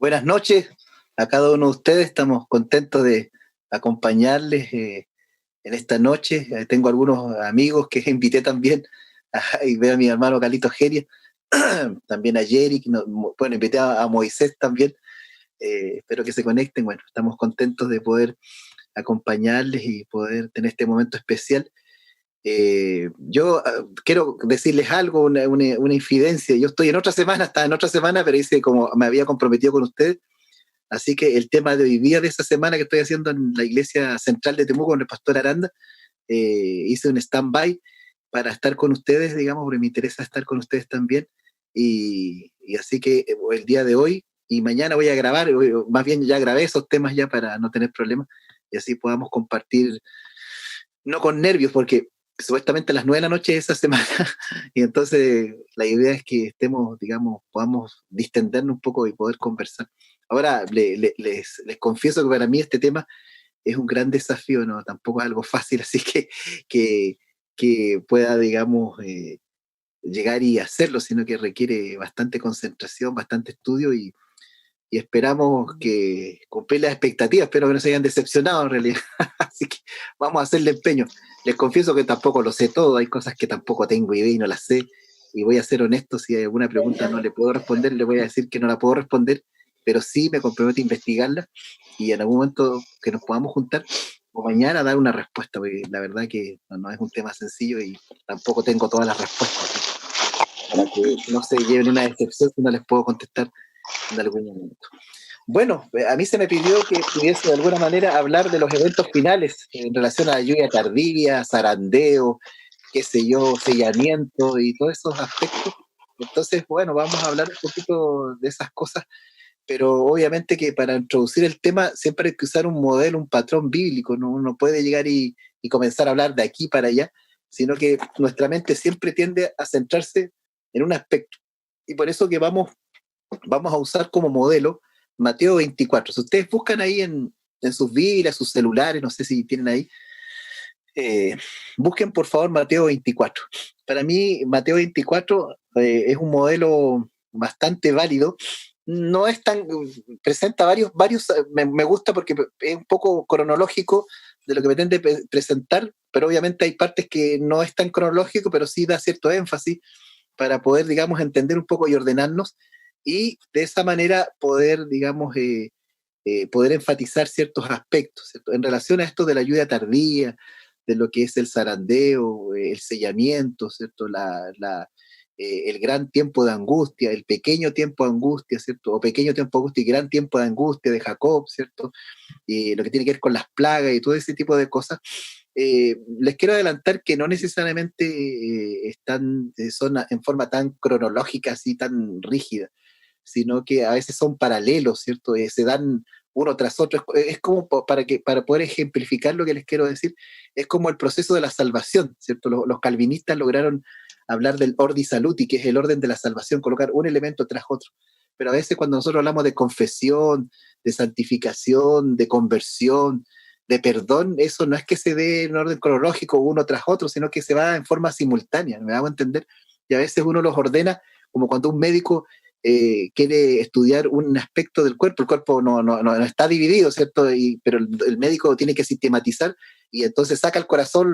Buenas noches a cada uno de ustedes. Estamos contentos de acompañarles en esta noche. Tengo algunos amigos que invité también. Y veo a mi hermano Carlitos Geria, también a Yerick, bueno, invité a Moisés también. Espero que se conecten. Bueno, estamos contentos de poder acompañarles y poder tener este momento especial. Yo quiero decirles algo, una infidencia. Yo estoy en otra semana, estaba en otra semana, pero hice como me había comprometido con ustedes. Así que el tema de hoy día, de esa semana que estoy haciendo en la iglesia central de Temuco con el pastor Aranda, hice un stand-by para estar con ustedes, digamos, porque me interesa estar con ustedes también. Y así que el día de hoy y mañana voy a grabar, más bien ya grabé esos temas ya para no tener problemas y así podamos compartir, no con nervios, porque supuestamente a las 9 de la noche de esa semana, y entonces la idea es que estemos, digamos, podamos distendernos un poco y poder conversar. Ahora, les confieso que para mí este tema es un gran desafío, ¿no? Tampoco es algo fácil, así que, que pueda, digamos, llegar y hacerlo, sino que requiere bastante concentración, bastante estudio y esperamos que cumplir las expectativas, espero que no se hayan decepcionado en realidad. Así que vamos a hacerle empeño. Les confieso que tampoco lo sé todo, hay cosas que tampoco tengo idea y no las sé, y voy a ser honesto, si hay alguna pregunta no le puedo responder, le voy a decir que no la puedo responder, pero sí me comprometo a investigarla y en algún momento que nos podamos juntar o mañana dar una respuesta, porque la verdad que no es un tema sencillo y tampoco tengo todas las respuestas, ¿sí? Para que no se lleven una decepción si no les puedo contestar en algún momento. Bueno, a mí se me pidió que pudiese de alguna manera hablar de los eventos finales en relación a la lluvia tardía, zarandeo, qué sé yo, sellamiento y todos esos aspectos. Entonces, bueno, vamos a hablar un poquito de esas cosas, pero obviamente que para introducir el tema siempre hay que usar un modelo, un patrón bíblico, no uno puede llegar y comenzar a hablar de aquí para allá, sino que nuestra mente siempre tiende a centrarse en un aspecto. Y por eso que vamos a usar como modelo Mateo 24. Si ustedes buscan ahí en sus Biblias, sus celulares, no sé si tienen ahí, eh, busquen por favor Mateo 24. Para mí, Mateo 24 es un modelo bastante válido. No es tan, presenta varios me gusta porque es un poco cronológico de lo que pretende presentar, pero obviamente hay partes que no es tan cronológico, pero sí da cierto énfasis para poder, digamos, entender un poco y ordenarnos y de esa manera poder, digamos, poder enfatizar ciertos aspectos, ¿cierto? En relación a esto de la lluvia tardía, de lo que es el zarandeo, el sellamiento, ¿cierto? El gran tiempo de angustia, el pequeño tiempo de angustia, ¿cierto? O pequeño tiempo de angustia y gran tiempo de angustia de Jacob, ¿cierto? Y lo que tiene que ver con las plagas y todo ese tipo de cosas. Les quiero adelantar que no necesariamente son en forma tan cronológica, así tan rígida, sino que a veces son paralelos, ¿cierto? Se dan uno tras otro. Es como para poder ejemplificar lo que les quiero decir, es como el proceso de la salvación, ¿cierto? Los calvinistas lograron hablar del ordi saluti, que es el orden de la salvación, colocar un elemento tras otro. Pero a veces cuando nosotros hablamos de confesión, de santificación, de conversión, de perdón, eso no es que se dé en orden cronológico uno tras otro, sino que se va en forma simultánea, ¿me hago entender? Y a veces uno los ordena como cuando un médico quiere estudiar un aspecto del cuerpo. El cuerpo no está dividido, ¿cierto? Pero el médico tiene que sistematizar y entonces saca el corazón,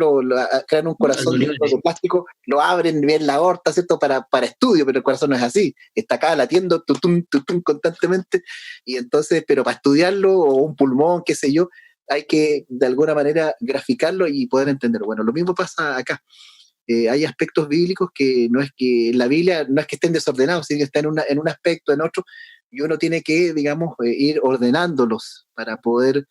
crean un corazón de plástico, lo abren bien la aorta, ¿cierto? Para estudio, pero el corazón no es así. Está acá latiendo tutum, tutum, constantemente y entonces, pero para estudiarlo o un pulmón, qué sé yo, hay que de alguna manera graficarlo y poder entenderlo. Bueno, lo mismo pasa acá. Hay aspectos bíblicos que no es que en la Biblia no es que estén desordenados, sino que están en un aspecto, en otro, y uno tiene que, digamos, ir ordenándolos para poder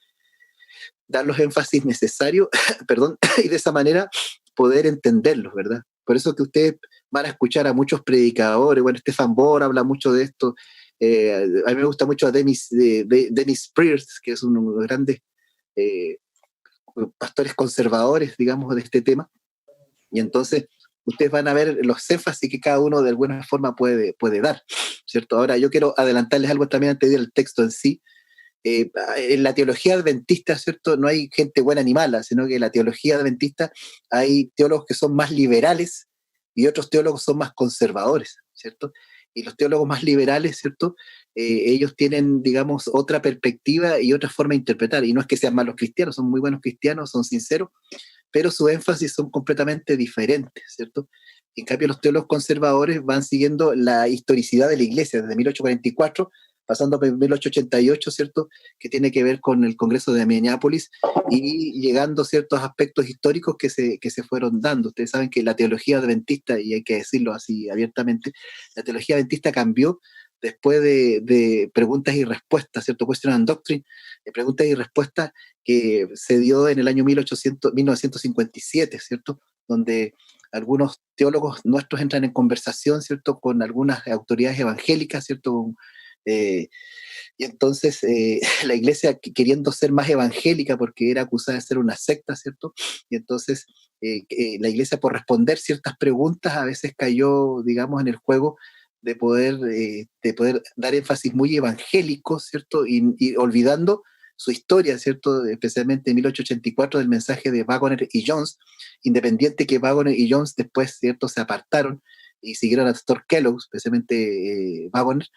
dar los énfasis necesarios, perdón, y de esa manera poder entenderlos, ¿verdad? Por eso que ustedes van a escuchar a muchos predicadores, bueno, Stefan Bor habla mucho de esto, a mí me gusta mucho a Dennis Pearce, que es uno de los grandes eh, pastores conservadores, digamos, de este tema. Y entonces ustedes van a ver los énfasis que cada uno de alguna forma puede dar, ¿cierto? Ahora yo quiero adelantarles algo también antes de ir al texto en sí. En la teología adventista, ¿cierto? No hay gente buena ni mala, sino que en la teología adventista hay teólogos que son más liberales y otros teólogos son más conservadores, ¿cierto? y los teólogos más liberales, ¿cierto? Ellos tienen, digamos, otra perspectiva y otra forma de interpretar, y no es que sean malos cristianos, son muy buenos cristianos, son sinceros, pero su énfasis son completamente diferentes, ¿cierto? En cambio, los teólogos conservadores van siguiendo la historicidad de la iglesia desde 1844, pasando por 1888, ¿cierto? Que tiene que ver con el Congreso de Minneapolis y llegando a ciertos aspectos históricos que se fueron dando. Ustedes saben que la teología adventista, y hay que decirlo así abiertamente, la teología adventista cambió después de preguntas y respuestas, ¿cierto? Question and Doctrine, de preguntas y respuestas que se dio en el año 1957, ¿cierto? Donde algunos teólogos nuestros entran en conversación, ¿cierto? Con algunas autoridades evangélicas, ¿cierto? Eh, y entonces la iglesia queriendo ser más evangélica porque era acusada de ser una secta, ¿cierto? Y entonces la iglesia por responder ciertas preguntas a veces cayó, digamos, en el juego de poder dar énfasis muy evangélico, ¿cierto? Y olvidando su historia, ¿cierto? Especialmente en 1884 del mensaje de Waggoner y Jones, independiente que Waggoner y Jones después, ¿cierto? Se apartaron y siguieron a Dr. Kellogg, especialmente Waggoner,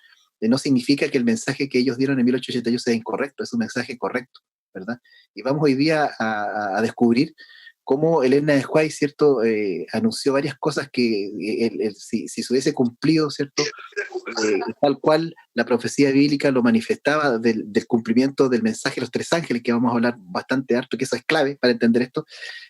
no significa que el mensaje que ellos dieron en 1888 sea incorrecto, es un mensaje correcto, ¿verdad? Y vamos hoy día a descubrir cómo Elena de White, ¿cierto? Anunció varias cosas que si se hubiese cumplido, ¿cierto? Tal cual la profecía bíblica lo manifestaba del cumplimiento del mensaje de los tres ángeles, que vamos a hablar bastante harto, que eso es clave para entender esto.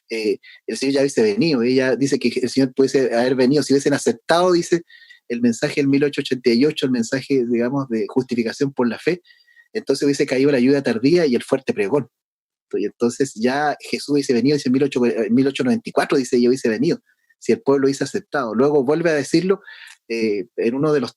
El Señor ya hubiese venido, ella dice que el Señor pudiese haber venido, si hubiesen aceptado, dice, el mensaje del 1888, el mensaje, digamos, de justificación por la fe, entonces hubiese caído la ayuda tardía y el fuerte pregón. Y entonces ya Jesús hubiese venido, dice en 1894, dice, yo hubiese venido, si el pueblo hubiese aceptado. Luego vuelve a decirlo en uno de los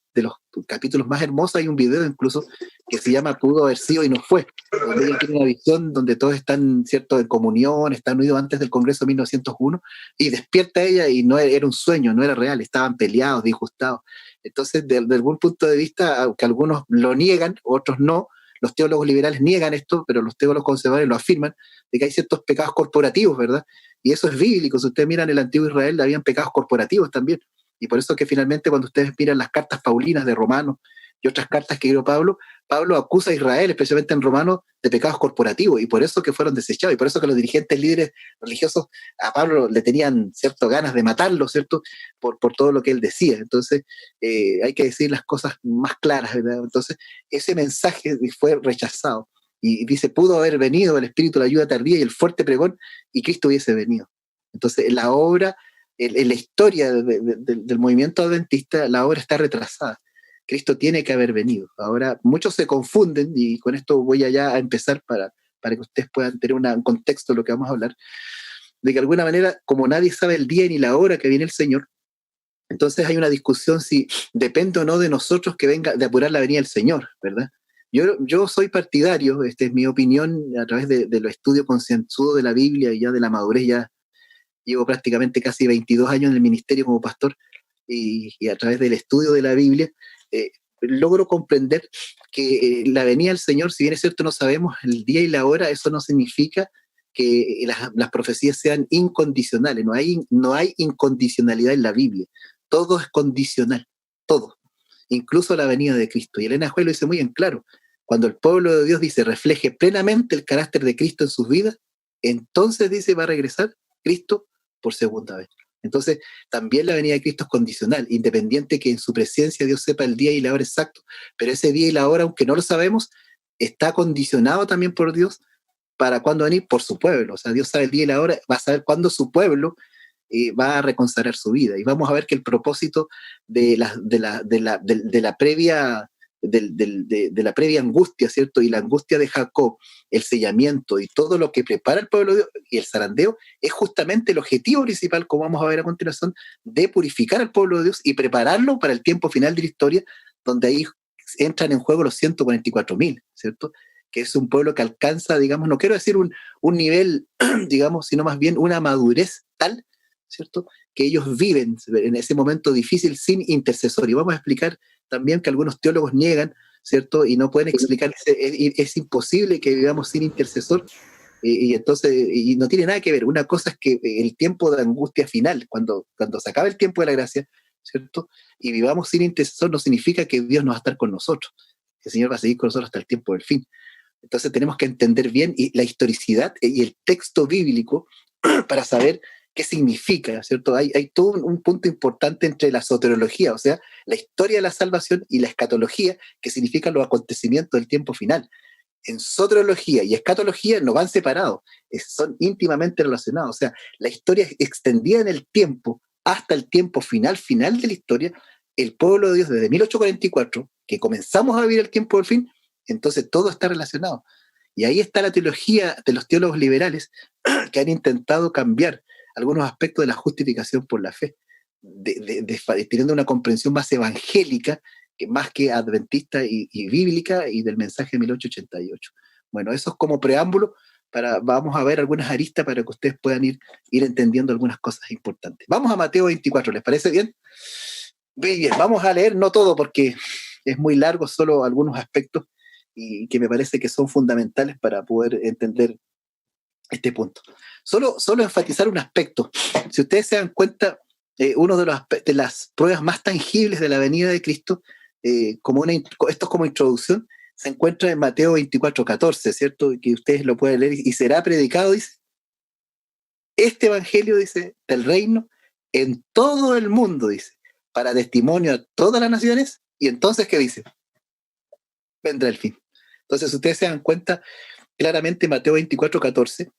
capítulos más hermosos, hay un video incluso que se llama Pudo haber sido y no fue, donde ella tiene una visión donde todos están, ¿cierto?, en comunión, están unidos antes del Congreso de 1901, y despierta ella y no era un sueño, no era real, estaban peleados, disgustados. Entonces, de algún punto de vista, aunque algunos lo niegan, otros no, los teólogos liberales niegan esto, pero los teólogos conservadores lo afirman, de que hay ciertos pecados corporativos, ¿verdad? Y eso es bíblico. Si ustedes miran el antiguo Israel, habían pecados corporativos también. Y por eso que finalmente cuando ustedes miran las cartas paulinas de Romanos y otras cartas que dio Pablo, Pablo acusa a Israel, especialmente en Romanos, de pecados corporativos, y por eso que fueron desechados, y por eso que los dirigentes líderes religiosos a Pablo le tenían, ¿cierto?, ganas de matarlo, ¿cierto?, por todo lo que él decía. Entonces, hay que decir las cosas más claras, ¿verdad? Entonces, ese mensaje fue rechazado. Y dice, pudo haber venido el Espíritu, la ayuda tardía y el fuerte pregón, y Cristo hubiese venido. Entonces, la obra, en la historia del movimiento adventista, la obra está retrasada. Cristo tiene que haber venido. Ahora, muchos se confunden, y con esto voy allá a empezar para que ustedes puedan tener un contexto de lo que vamos a hablar, de que de alguna manera, como nadie sabe el día ni la hora que viene el Señor, entonces hay una discusión si depende o no de nosotros que venga de apurar la venida del Señor, ¿verdad? Yo soy partidario, esta es mi opinión, a través de los estudios concienzudos de la Biblia y ya de la madurez, ya llevo prácticamente casi 22 años en el ministerio como pastor, y a través del estudio de la Biblia, logro comprender que la venida del Señor, si bien es cierto no sabemos el día y la hora, eso no significa que las profecías sean incondicionales. No hay incondicionalidad en la Biblia. Todo es condicional, todo, incluso la venida de Cristo. Y Elena Juez lo dice muy en claro. Cuando el pueblo de Dios dice refleje plenamente el carácter de Cristo en sus vidas, entonces dice va a regresar Cristo por segunda vez. Entonces, también la venida de Cristo es condicional, independiente que en su presencia Dios sepa el día y la hora exacto, pero ese día y la hora, aunque no lo sabemos, está condicionado también por Dios para cuándo venir por su pueblo. O sea, Dios sabe el día y la hora, va a saber cuándo su pueblo va a reconsagrar su vida. Y vamos a ver que el propósito de la previa de la previa angustia, ¿cierto? Y la angustia de Jacob, el sellamiento y todo lo que prepara el pueblo de Dios y el zarandeo, es justamente el objetivo principal, como vamos a ver a continuación, de purificar al pueblo de Dios y prepararlo para el tiempo final de la historia, donde ahí entran en juego los 144.000, ¿cierto? Que es un pueblo que alcanza, digamos, no quiero decir un nivel, digamos, sino más bien una madurez tal, ¿cierto?, que ellos viven en ese momento difícil sin intercesor. Y vamos a explicar también que algunos teólogos niegan, ¿cierto?, y no pueden explicar, es imposible que vivamos sin intercesor, y entonces, y no tiene nada que ver. Una cosa es que el tiempo de angustia final, cuando se acaba el tiempo de la gracia, ¿cierto? Y vivamos sin intercesor no significa que Dios no va a estar con nosotros. El Señor va a seguir con nosotros hasta el tiempo del fin. Entonces tenemos que entender bien la historicidad y el texto bíblico para saber qué significa, ¿cierto? Hay todo un punto importante entre la soteriología, o sea, la historia de la salvación, y la escatología, que significan los acontecimientos del tiempo final. En soteriología y escatología no van separados, son íntimamente relacionados. O sea, la historia extendida en el tiempo hasta el tiempo final de la historia, el pueblo de Dios desde 1844, que comenzamos a vivir el tiempo del fin, entonces todo está relacionado. Y ahí está la teología de los teólogos liberales que han intentado cambiar algunos aspectos de la justificación por la fe, teniendo una comprensión más evangélica, más que adventista y bíblica, y del mensaje de 1888. Bueno, eso es como preámbulo. Vamos a ver algunas aristas para que ustedes puedan ir entendiendo algunas cosas importantes. Vamos a Mateo 24, ¿les parece bien? Bien, vamos a leer, no todo porque es muy largo, solo algunos aspectos y que me parece que son fundamentales para poder entender este punto. Solo enfatizar un aspecto. Si ustedes se dan cuenta, uno de las pruebas más tangibles de la venida de Cristo, esto es como introducción, se encuentra en Mateo 24:14, ¿cierto? Que ustedes lo pueden leer. Y será predicado, dice, este evangelio, dice, del reino en todo el mundo, dice, para testimonio a todas las naciones. Y entonces, ¿qué dice? Vendrá el fin. Entonces, ustedes se dan cuenta, claramente Mateo 24:14,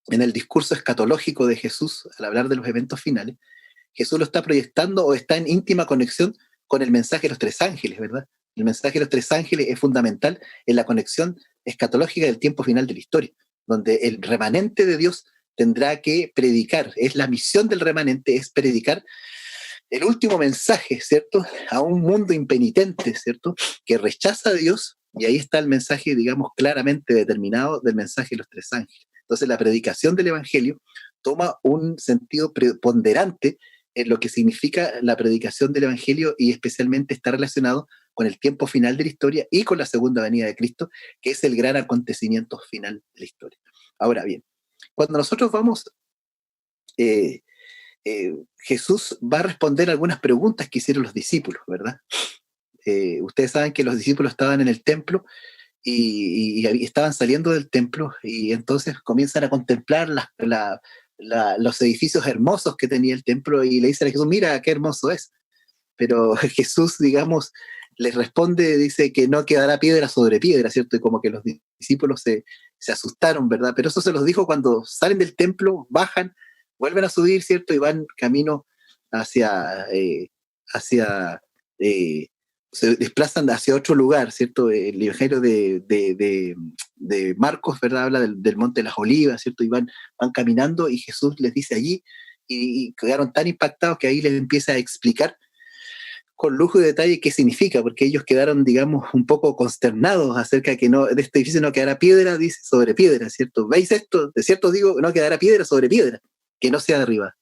en el discurso escatológico de Jesús, al hablar de los eventos finales, Jesús lo está proyectando o está en íntima conexión con el mensaje de los tres ángeles, ¿verdad? El mensaje de los tres ángeles es fundamental en la conexión escatológica del tiempo final de la historia, donde el remanente de Dios tendrá que predicar. Es la misión del remanente, es predicar el último mensaje, ¿cierto? A un mundo impenitente, ¿cierto? Que rechaza a Dios, y ahí está el mensaje, digamos, claramente determinado del mensaje de los tres ángeles. Entonces la predicación del evangelio toma un sentido preponderante en lo que significa la predicación del evangelio, y especialmente está relacionado con el tiempo final de la historia y con la segunda venida de Cristo, que es el gran acontecimiento final de la historia. Ahora bien, cuando nosotros vamos, Jesús va a responder algunas preguntas que hicieron los discípulos, ¿verdad? Ustedes saben que los discípulos estaban en el templo y estaban saliendo del templo, y entonces comienzan a contemplar los edificios hermosos que tenía el templo, y le dicen a Jesús, mira qué hermoso es. Pero Jesús, digamos, les responde, dice que no quedará piedra sobre piedra, ¿cierto? Y como que los discípulos se asustaron, ¿verdad? Pero eso se los dijo cuando salen del templo, bajan, vuelven a subir, ¿cierto? Y van camino hacia, eh, se desplazan hacia otro lugar, ¿cierto? El Evangelio de Marcos, ¿verdad? Habla del Monte de las Olivas, ¿cierto? Y van caminando, y Jesús les dice allí, y quedaron tan impactados que ahí les empieza a explicar con lujo y detalle qué significa, porque ellos quedaron, digamos, un poco consternados acerca de que de este edificio no quedará piedra, dice, sobre piedra, ¿cierto? ¿Veis esto? De cierto digo, no quedará piedra sobre piedra, que no sea derribada.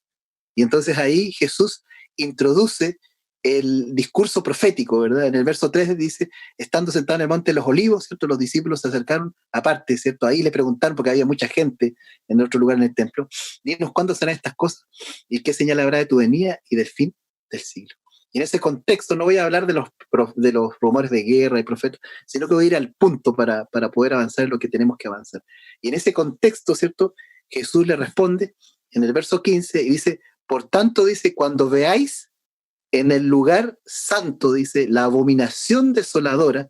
Y entonces ahí Jesús introduce el discurso profético, ¿verdad? En el verso 3 dice, estando sentado en el monte de los olivos, ¿cierto? Los discípulos se acercaron aparte, ¿cierto? Ahí le preguntaron, porque había mucha gente en otro lugar en el templo, dinos cuándo serán estas cosas y qué señal habrá de tu venida y del fin del siglo. Y en ese contexto no voy a hablar de los rumores de guerra y profetas, sino que voy a ir al punto para poder avanzar en lo que tenemos que avanzar. Y en ese contexto, ¿cierto? Jesús le responde en el verso 15 y dice, por tanto, dice, cuando veáis en el lugar santo, dice, la abominación desoladora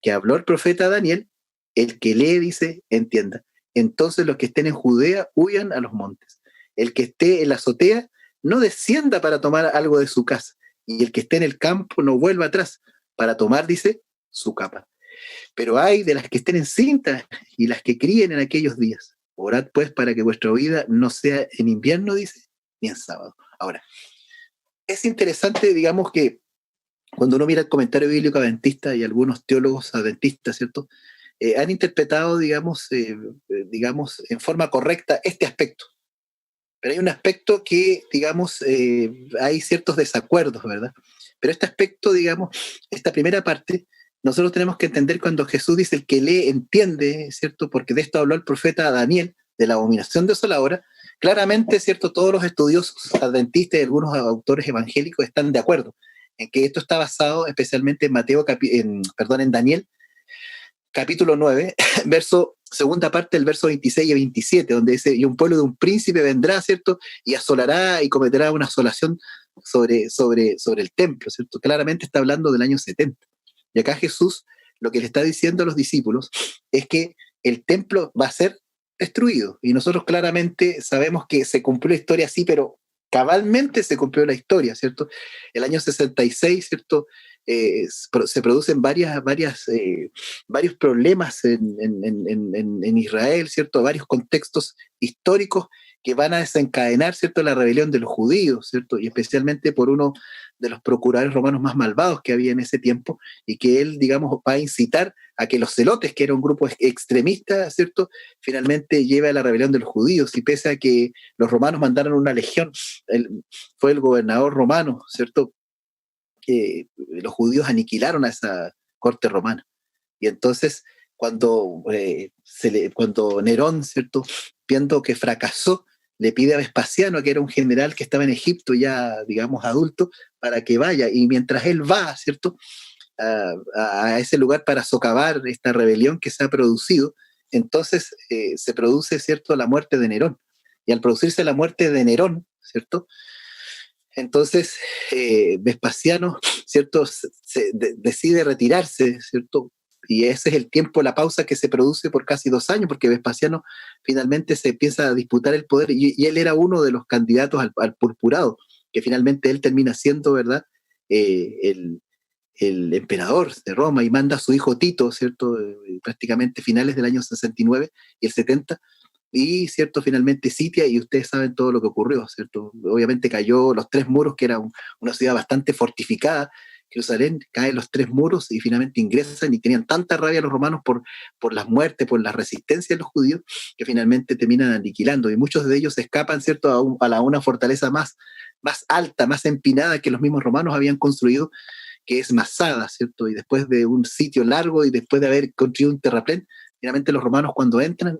que habló el profeta Daniel, el que lee, dice, entienda. Entonces los que estén en Judea huyan a los montes. El que esté en la azotea no descienda para tomar algo de su casa. Y el que esté en el campo no vuelva atrás para tomar, dice, su capa. Pero hay de las que estén encintas y las que críen en aquellos días. Orad pues para que vuestra vida no sea en invierno, dice, ni en sábado. Ahora, es interesante, digamos, que cuando uno mira el comentario bíblico adventista y algunos teólogos adventistas, ¿cierto? Han interpretado, digamos, en forma correcta este aspecto. Pero hay un aspecto que, digamos, hay ciertos desacuerdos, ¿verdad? Pero este aspecto, digamos, esta primera parte, nosotros tenemos que entender cuando Jesús dice el que lee entiende, ¿cierto? Porque de esto habló el profeta Daniel, de la abominación desoladora, claramente, ¿cierto? Todos los estudiosos adventistas y algunos autores evangélicos están de acuerdo en que esto está basado especialmente en en Daniel, capítulo 9, segunda parte del verso 26 y 27, donde dice, y un pueblo de un príncipe vendrá, ¿cierto? Y asolará y cometerá una asolación sobre el templo, ¿cierto? Claramente está hablando del año 70. Y acá Jesús lo que le está diciendo a los discípulos es que el templo va a ser destruido. Y nosotros claramente sabemos que se cumplió la historia así, pero cabalmente se cumplió la historia, ¿cierto? El año 66, ¿cierto? Se producen varios problemas en Israel, ¿cierto? Varios contextos históricos que van a desencadenar, ¿cierto?, la rebelión de los judíos, ¿cierto? Y especialmente por uno de los procuradores romanos más malvados que había en ese tiempo, y que él, digamos, va a incitar a que los celotes, que era un grupo extremista, ¿cierto?, finalmente lleve a la rebelión de los judíos, y pese a que los romanos mandaron una legión, fue el gobernador romano, ¿cierto?, que los judíos aniquilaron a esa corte romana. Y entonces, cuando Nerón, ¿cierto?, viendo que fracasó, le pide a Vespasiano, que era un general que estaba en Egipto ya, digamos, adulto, para que vaya. Y mientras él va, ¿cierto?, a ese lugar para socavar esta rebelión que se ha producido, entonces se produce, ¿cierto?, la muerte de Nerón. Y al producirse la muerte de Nerón, ¿cierto?, entonces Vespasiano, ¿cierto?, decide retirarse, ¿cierto? Y ese es el tiempo, la pausa que se produce por casi 2 años, porque Vespasiano finalmente se empieza a disputar el poder, y él era uno de los candidatos al purpurado, que finalmente él termina siendo, ¿verdad?, el emperador de Roma, y manda a su hijo Tito, ¿cierto?, prácticamente finales del año 69 y el 70, y, ¿cierto?, finalmente Sitia, y ustedes saben todo lo que ocurrió, ¿cierto? Obviamente cayó los 3 muros, que era una ciudad bastante fortificada, Jerusalén, caen los 3 muros y finalmente ingresan, y tenían tanta rabia los romanos por las muertes, por la resistencia de los judíos, que finalmente terminan aniquilando, y muchos de ellos escapan, ¿cierto?, una fortaleza más alta, más empinada, que los mismos romanos habían construido, que es Masada, ¿cierto? Y después de un sitio largo y después de haber construido un terraplén, finalmente los romanos, cuando entran,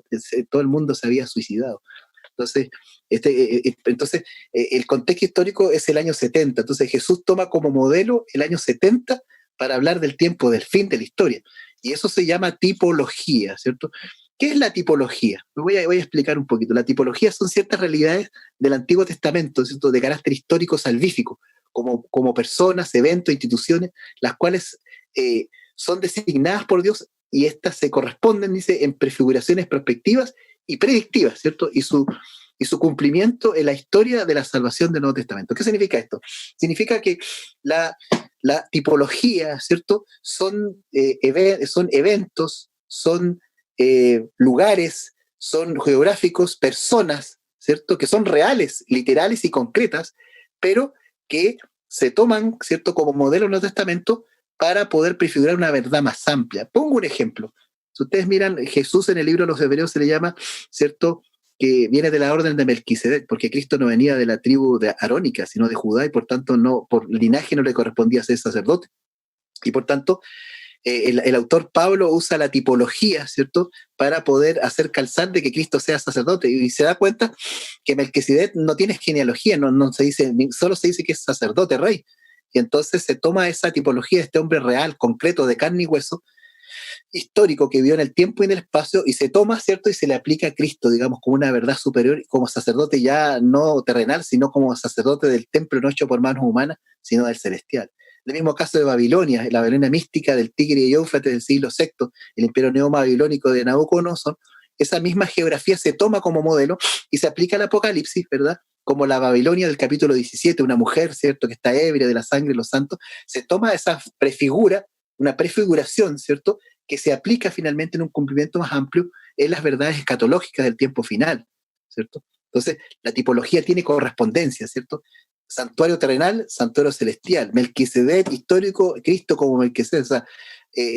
todo el mundo se había suicidado. Entonces, el contexto histórico es el año 70. Entonces Jesús toma como modelo el año 70 para hablar del tiempo, del fin de la historia. Y eso se llama tipología, ¿cierto? ¿Qué es la tipología? Voy a explicar un poquito. La tipología son ciertas realidades del Antiguo Testamento, ¿cierto?, de carácter histórico salvífico, como personas, eventos, instituciones, las cuales son designadas por Dios, y estas se corresponden, dice, en prefiguraciones prospectivas y predictivas, ¿cierto? Y su cumplimiento en la historia de la salvación del Nuevo Testamento. ¿Qué significa esto? Significa que la tipología, ¿cierto?, son eventos, son lugares, son geográficos, personas, ¿cierto?, que son reales, literales y concretas, pero que se toman, ¿cierto?, como modelo en el Nuevo Testamento para poder prefigurar una verdad más amplia. Pongo un ejemplo. Si ustedes miran, Jesús en el libro de los Hebreos se le llama, ¿cierto?, que viene de la orden de Melquisedec, porque Cristo no venía de la tribu de arónica, sino de Judá, y por tanto por linaje no le correspondía ser sacerdote. Y por tanto, el autor Pablo usa la tipología, ¿cierto?, para poder hacer calzar de que Cristo sea sacerdote, y se da cuenta que Melquisedec no tiene genealogía, no se dice, solo se dice que es sacerdote, rey. Y entonces se toma esa tipología de este hombre real, concreto, de carne y hueso, histórico, que vivió en el tiempo y en el espacio, y se toma, ¿cierto?, y se le aplica a Cristo, digamos, como una verdad superior, como sacerdote ya no terrenal, sino como sacerdote del templo no hecho por manos humanas, sino del celestial. El mismo caso de Babilonia, la Babilonia mística del Tigre y Éufrates del siglo VI, el imperio neobabilónico de Nabucodonosor, esa misma geografía se toma como modelo y se aplica al Apocalipsis, ¿verdad?, como la Babilonia del capítulo 17, una mujer, ¿cierto?, que está ebria de la sangre de los santos, se toma esa prefigura, una prefiguración, ¿cierto?, que se aplica finalmente en un cumplimiento más amplio en las verdades escatológicas del tiempo final, ¿cierto? Entonces, la tipología tiene correspondencia, ¿cierto? Santuario terrenal, santuario celestial, Melquisedec histórico, Cristo como Melquisedec, o sea,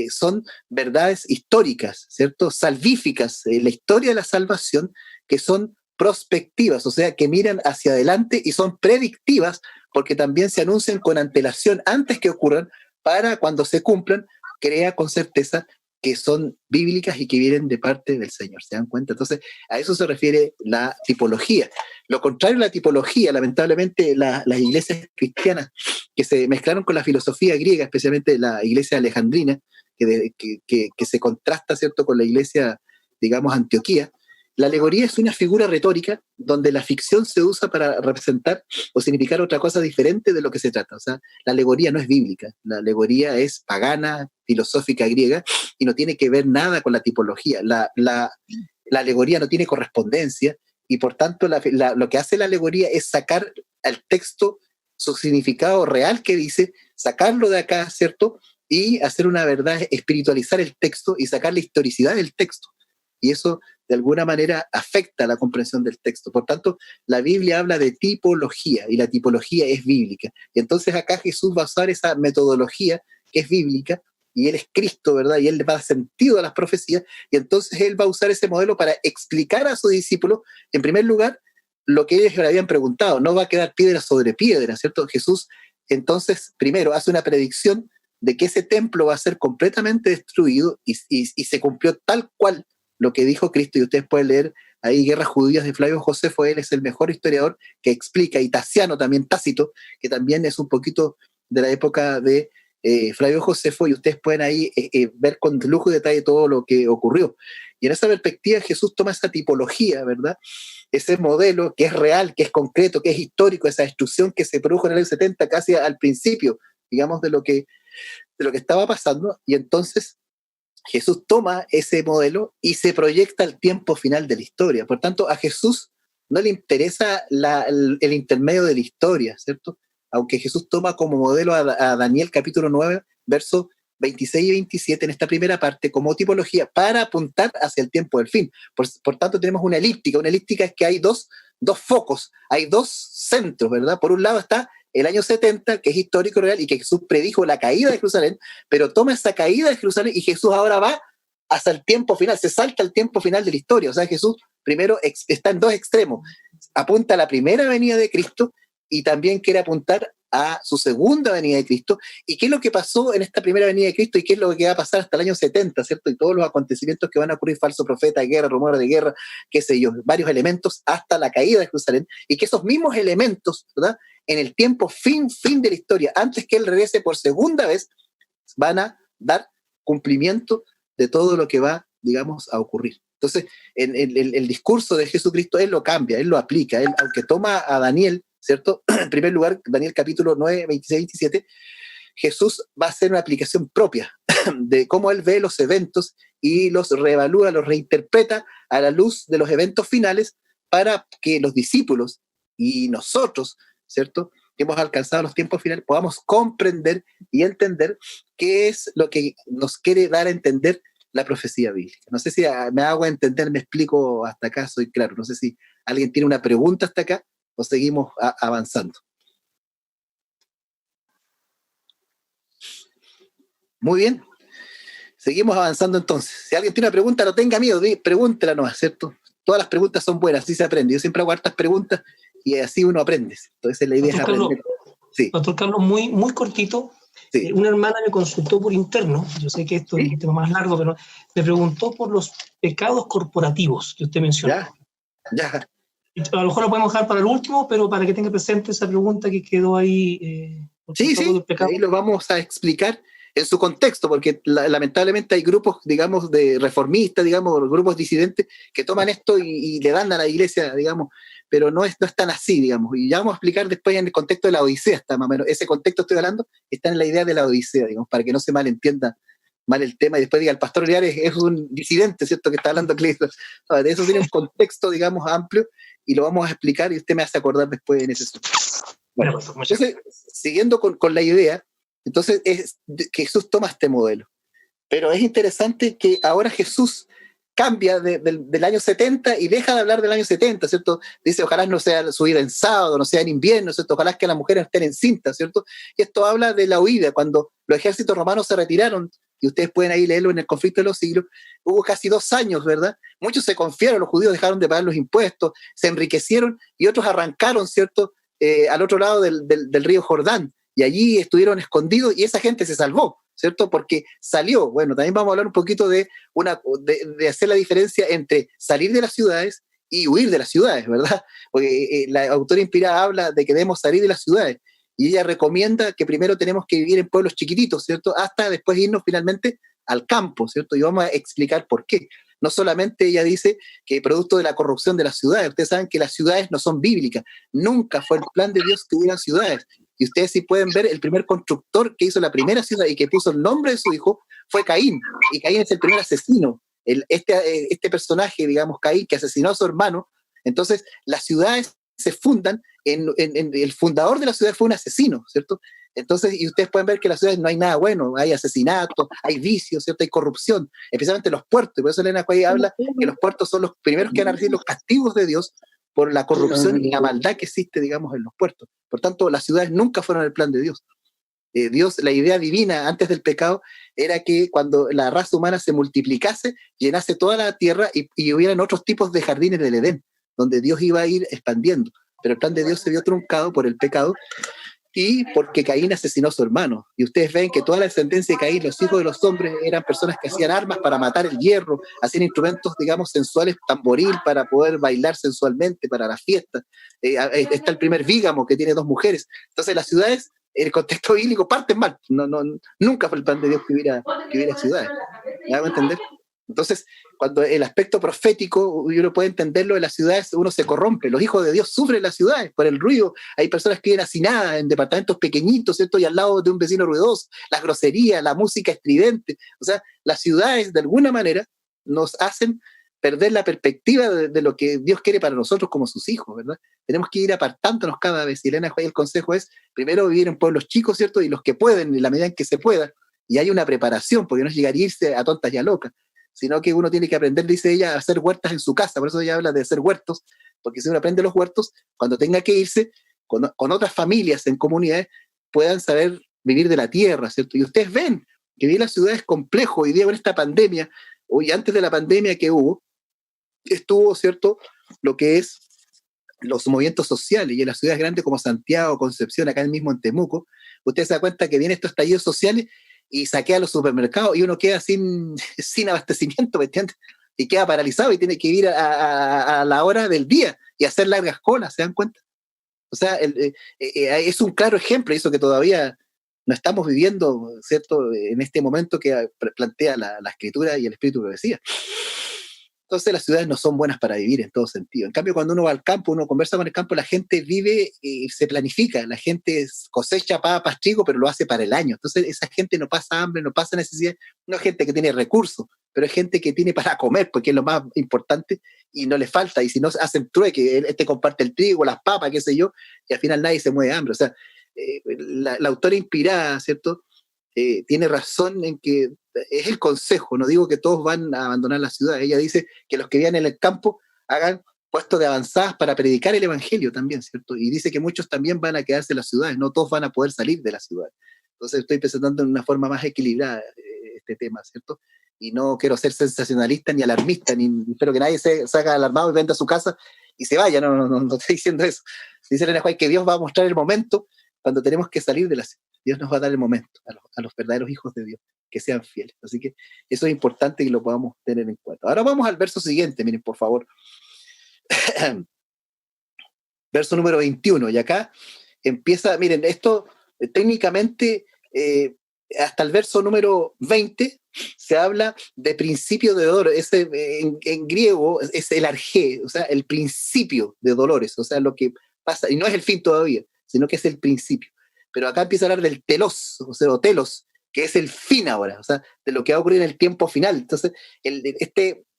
son verdades históricas, ¿cierto?, salvíficas, la historia de la salvación, que son prospectivas, o sea, que miran hacia adelante, y son predictivas, porque también se anuncian con antelación antes que ocurran, para cuando se cumplan, crea con certeza que son bíblicas y que vienen de parte del Señor. ¿Se dan cuenta? Entonces, a eso se refiere la tipología. Lo contrario a la tipología, lamentablemente, las iglesias cristianas que se mezclaron con la filosofía griega, especialmente la iglesia alejandrina, que se contrasta, ¿cierto?, con la iglesia, digamos, Antioquía. La alegoría es una figura retórica donde la ficción se usa para representar o significar otra cosa diferente de lo que se trata. O sea, la alegoría no es bíblica, la alegoría es pagana, filosófica griega, y no tiene que ver nada con la tipología. La alegoría no tiene correspondencia, y por tanto lo que hace la alegoría es sacar al texto su significado real que dice, sacarlo de acá, ¿cierto?, y hacer una verdad, espiritualizar el texto y sacar la historicidad del texto. Y eso, de alguna manera, afecta la comprensión del texto. Por tanto, la Biblia habla de tipología, y la tipología es bíblica. Y entonces acá Jesús va a usar esa metodología que es bíblica, y Él es Cristo, ¿verdad? Y Él le va a dar sentido a las profecías, y entonces Él va a usar ese modelo para explicar a sus discípulos, en primer lugar, lo que ellos le habían preguntado. No va a quedar piedra sobre piedra, ¿cierto? Jesús, entonces, primero, hace una predicción de que ese templo va a ser completamente destruido, y se cumplió tal cual lo que dijo Cristo. Y ustedes pueden leer ahí Guerras Judías de Flavio Josefo. Él es el mejor historiador que explica, y Taciano también, Tácito, que también es un poquito de la época de Flavio Josefo, y ustedes pueden ahí ver con lujo y detalle todo lo que ocurrió. Y en esa perspectiva Jesús toma esa tipología, ¿verdad?, ese modelo que es real, que es concreto, que es histórico, esa destrucción que se produjo en el año 70, casi al principio, digamos, de lo que estaba pasando. Y entonces Jesús toma ese modelo y se proyecta al tiempo final de la historia. Por tanto, a Jesús no le interesa el intermedio de la historia, ¿cierto? Aunque Jesús toma como modelo a Daniel capítulo 9, versos 26 y 27 en esta primera parte como tipología para apuntar hacia el tiempo del fin. Por tanto, tenemos una elíptica. Una elíptica es que hay dos focos, hay dos centros, ¿verdad? Por un lado está el año 70, que es histórico real, y que Jesús predijo la caída de Jerusalén, pero toma esa caída de Jerusalén y Jesús ahora va hasta el tiempo final, se salta el tiempo final de la historia. O sea, Jesús primero está en dos extremos, apunta a la primera venida de Cristo y también quiere apuntar a su segunda venida de Cristo, y qué es lo que pasó en esta primera venida de Cristo y qué es lo que va a pasar hasta el año 70, ¿cierto? Y todos los acontecimientos que van a ocurrir, falso profeta, guerra, rumores de guerra, qué sé yo, varios elementos hasta la caída de Jerusalén, y que esos mismos elementos, ¿verdad?, en el tiempo fin de la historia, antes que Él regrese por segunda vez, van a dar cumplimiento de todo lo que va, digamos, a ocurrir. Entonces, en el discurso de Jesucristo, Él lo cambia, Él lo aplica. Él, aunque toma a Daniel, ¿cierto? En primer lugar, Daniel capítulo 9, 26, 27, Jesús va a hacer una aplicación propia de cómo Él ve los eventos y los reevalúa, los reinterpreta a la luz de los eventos finales, para que los discípulos y nosotros, ¿cierto?, que hemos alcanzado los tiempos finales, podamos comprender y entender qué es lo que nos quiere dar a entender la profecía bíblica. No sé si me hago entender, me explico hasta acá, soy claro. No sé si alguien tiene una pregunta hasta acá o seguimos avanzando. Muy bien, seguimos avanzando entonces. Si alguien tiene una pregunta, no tenga miedo, pregúntela nomás, ¿cierto? Todas las preguntas son buenas, así se aprende. Yo siempre hago hartas preguntas y así uno aprende. Entonces la idea es aprender. Sí. Pastor Carlos, muy, muy cortito. Sí. Una hermana me consultó por interno, yo sé que esto es un tema más largo, pero me preguntó por los pecados corporativos que usted mencionó. Ya. A lo mejor lo podemos dejar para el último, pero para que tenga presente esa pregunta que quedó ahí. Sí, ahí lo vamos a explicar en su contexto, porque lamentablemente hay grupos, digamos, de reformistas, digamos, grupos disidentes que toman esto y le dan a la iglesia, digamos, pero no es tan así, digamos. Y ya vamos a explicar después en el contexto de la Odisea, está más o menos, ese contexto estoy hablando, está en la idea de la Odisea, digamos, para que no se malentienda mal el tema y después diga, el pastor Olivares es un disidente, ¿cierto?, que está hablando Cristo. No, de eso tiene un contexto, digamos, amplio, y lo vamos a explicar y usted me hace acordar después en ese sentido. Bueno, entonces, siguiendo con la idea, entonces Jesús toma este modelo. Pero es interesante que ahora Jesús cambia del año 70 y deja de hablar del año 70, ¿cierto? Dice, ojalá no sea su vida en sábado, no sea en invierno, ¿cierto? Ojalá que las mujeres estén encintas, ¿cierto? Y esto habla de la huida, cuando los ejércitos romanos se retiraron, y ustedes pueden ahí leerlo en el conflicto de los siglos, hubo casi 2 años, ¿verdad? Muchos se confiaron, los judíos dejaron de pagar los impuestos, se enriquecieron, y otros arrancaron, ¿cierto?, al otro lado del río Jordán, y allí estuvieron escondidos, y esa gente se salvó. ¿cierto? Porque salió, bueno, también vamos a hablar un poquito de hacer la diferencia entre salir de las ciudades y huir de las ciudades, ¿verdad? Porque la autora inspirada habla de que debemos salir de las ciudades y ella recomienda que primero tenemos que vivir en pueblos chiquititos, ¿cierto? Hasta después irnos finalmente al campo, ¿cierto? Y vamos a explicar por qué. No solamente ella dice que producto de la corrupción de las ciudades, ustedes saben que las ciudades no son bíblicas, nunca fue el plan de Dios que hubieran ciudades. Y ustedes sí pueden ver, el primer constructor que hizo la primera ciudad y que puso el nombre de su hijo fue Caín, y Caín es el primer asesino. Este personaje, digamos, Caín, que asesinó a su hermano. Entonces, las ciudades se fundan en el fundador de la ciudad fue un asesino, ¿cierto? Entonces, y ustedes pueden ver que en las ciudades no hay nada bueno, hay asesinatos, hay vicios, ¿cierto? Hay corrupción, especialmente en los puertos, y por eso Elena White habla que los puertos son los primeros que van a recibir los castigos de Dios por la corrupción y la maldad que existe, digamos, en los puertos. Por tanto, las ciudades nunca fueron el plan de Dios. Dios, la idea divina antes del pecado era que cuando la raza humana se multiplicase, llenase toda la tierra y hubieran otros tipos de jardines del Edén, donde Dios iba a ir expandiendo. Pero el plan de Dios se vio truncado por el pecado y porque Caín asesinó a su hermano. Y ustedes ven que toda la descendencia de Caín, los hijos de los hombres, eran personas que hacían armas para matar el hierro, hacían instrumentos, digamos, sensuales, tamboril, para poder bailar sensualmente para las fiestas. Está el primer Vígamo, que tiene 2 mujeres. Entonces las ciudades, en el contexto bíblico, parten mal. Nunca fue el plan de Dios que hubiera ciudades. ¿Me hago entender? Entonces, cuando el aspecto profético, uno puede entenderlo, en las ciudades uno se corrompe, los hijos de Dios sufren en las ciudades por el ruido, hay personas que viven hacinadas en departamentos pequeñitos, ¿cierto? Y al lado de un vecino ruidoso, las groserías, la música estridente, o sea, las ciudades de alguna manera nos hacen perder la perspectiva de lo que Dios quiere para nosotros como sus hijos, ¿verdad? Tenemos que ir apartándonos cada vez, y Elena White, el consejo es, primero vivir en pueblos chicos, ¿cierto? Y los que pueden, en la medida en que se pueda, y hay una preparación, porque no es llegar a irse a tontas y a locas, sino que uno tiene que aprender, dice ella, a hacer huertas en su casa. Por eso ella habla de hacer huertos, porque si uno aprende los huertos, cuando tenga que irse con otras familias en comunidades, puedan saber vivir de la tierra, ¿cierto? Y ustedes ven que vivir en la ciudad es complejo. Hoy día con esta pandemia, hoy antes de la pandemia que estuvo, ¿cierto?, lo que es los movimientos sociales, y en las ciudades grandes como Santiago, Concepción, acá mismo en Temuco, usted se da cuenta que vienen estos estallidos sociales y saquea los supermercados y uno queda sin abastecimiento, ¿me entiendes? Y queda paralizado y tiene que ir a la hora del día y hacer largas colas, ¿se dan cuenta? O sea, es un claro ejemplo, eso que todavía no estamos viviendo, ¿cierto?, en este momento que plantea la Escritura y el Espíritu que decía. Entonces las ciudades no son buenas para vivir en todo sentido. En cambio, cuando uno va al campo, uno conversa con el campo, la gente vive y se planifica, la gente cosecha papas, trigo, pero lo hace para el año. Entonces esa gente no pasa hambre, no pasa necesidad, no es gente que tiene recursos, pero es gente que tiene para comer, porque es lo más importante, y no le falta, y si no hacen trueque, este comparte el trigo, las papas, qué sé yo, y al final nadie se mueve de hambre. O sea, la autora inspirada, ¿cierto?, tiene razón en que es el consejo, no digo que todos van a abandonar la ciudad, ella dice que los que vivan en el campo hagan puestos de avanzadas para predicar el evangelio también, ¿cierto? Y dice que muchos también van a quedarse en las ciudades, no todos van a poder salir de la ciudad. Entonces estoy presentando en una forma más equilibrada este tema, ¿cierto? Y no quiero ser sensacionalista ni alarmista, ni espero que nadie se haga alarmado y venda su casa y se vaya, no estoy diciendo eso. Dice Elena White que Dios va a mostrar el momento cuando tenemos que salir de la ciudad. Dios nos va a dar el momento a los verdaderos hijos de Dios, que sean fieles. Así que eso es importante que lo podamos tener en cuenta. Ahora vamos al verso siguiente, miren, por favor. Verso número 21, y acá empieza, miren, esto técnicamente hasta el verso número 20 se habla de principio de dolor. En griego es el arjé, o sea, el principio de dolores, o sea, lo que pasa, y no es el fin todavía, sino que es el principio. Pero acá empieza a hablar del telos, o sea, o telos, que es el fin ahora, o sea, de lo que va a ocurrir en el tiempo final. Entonces,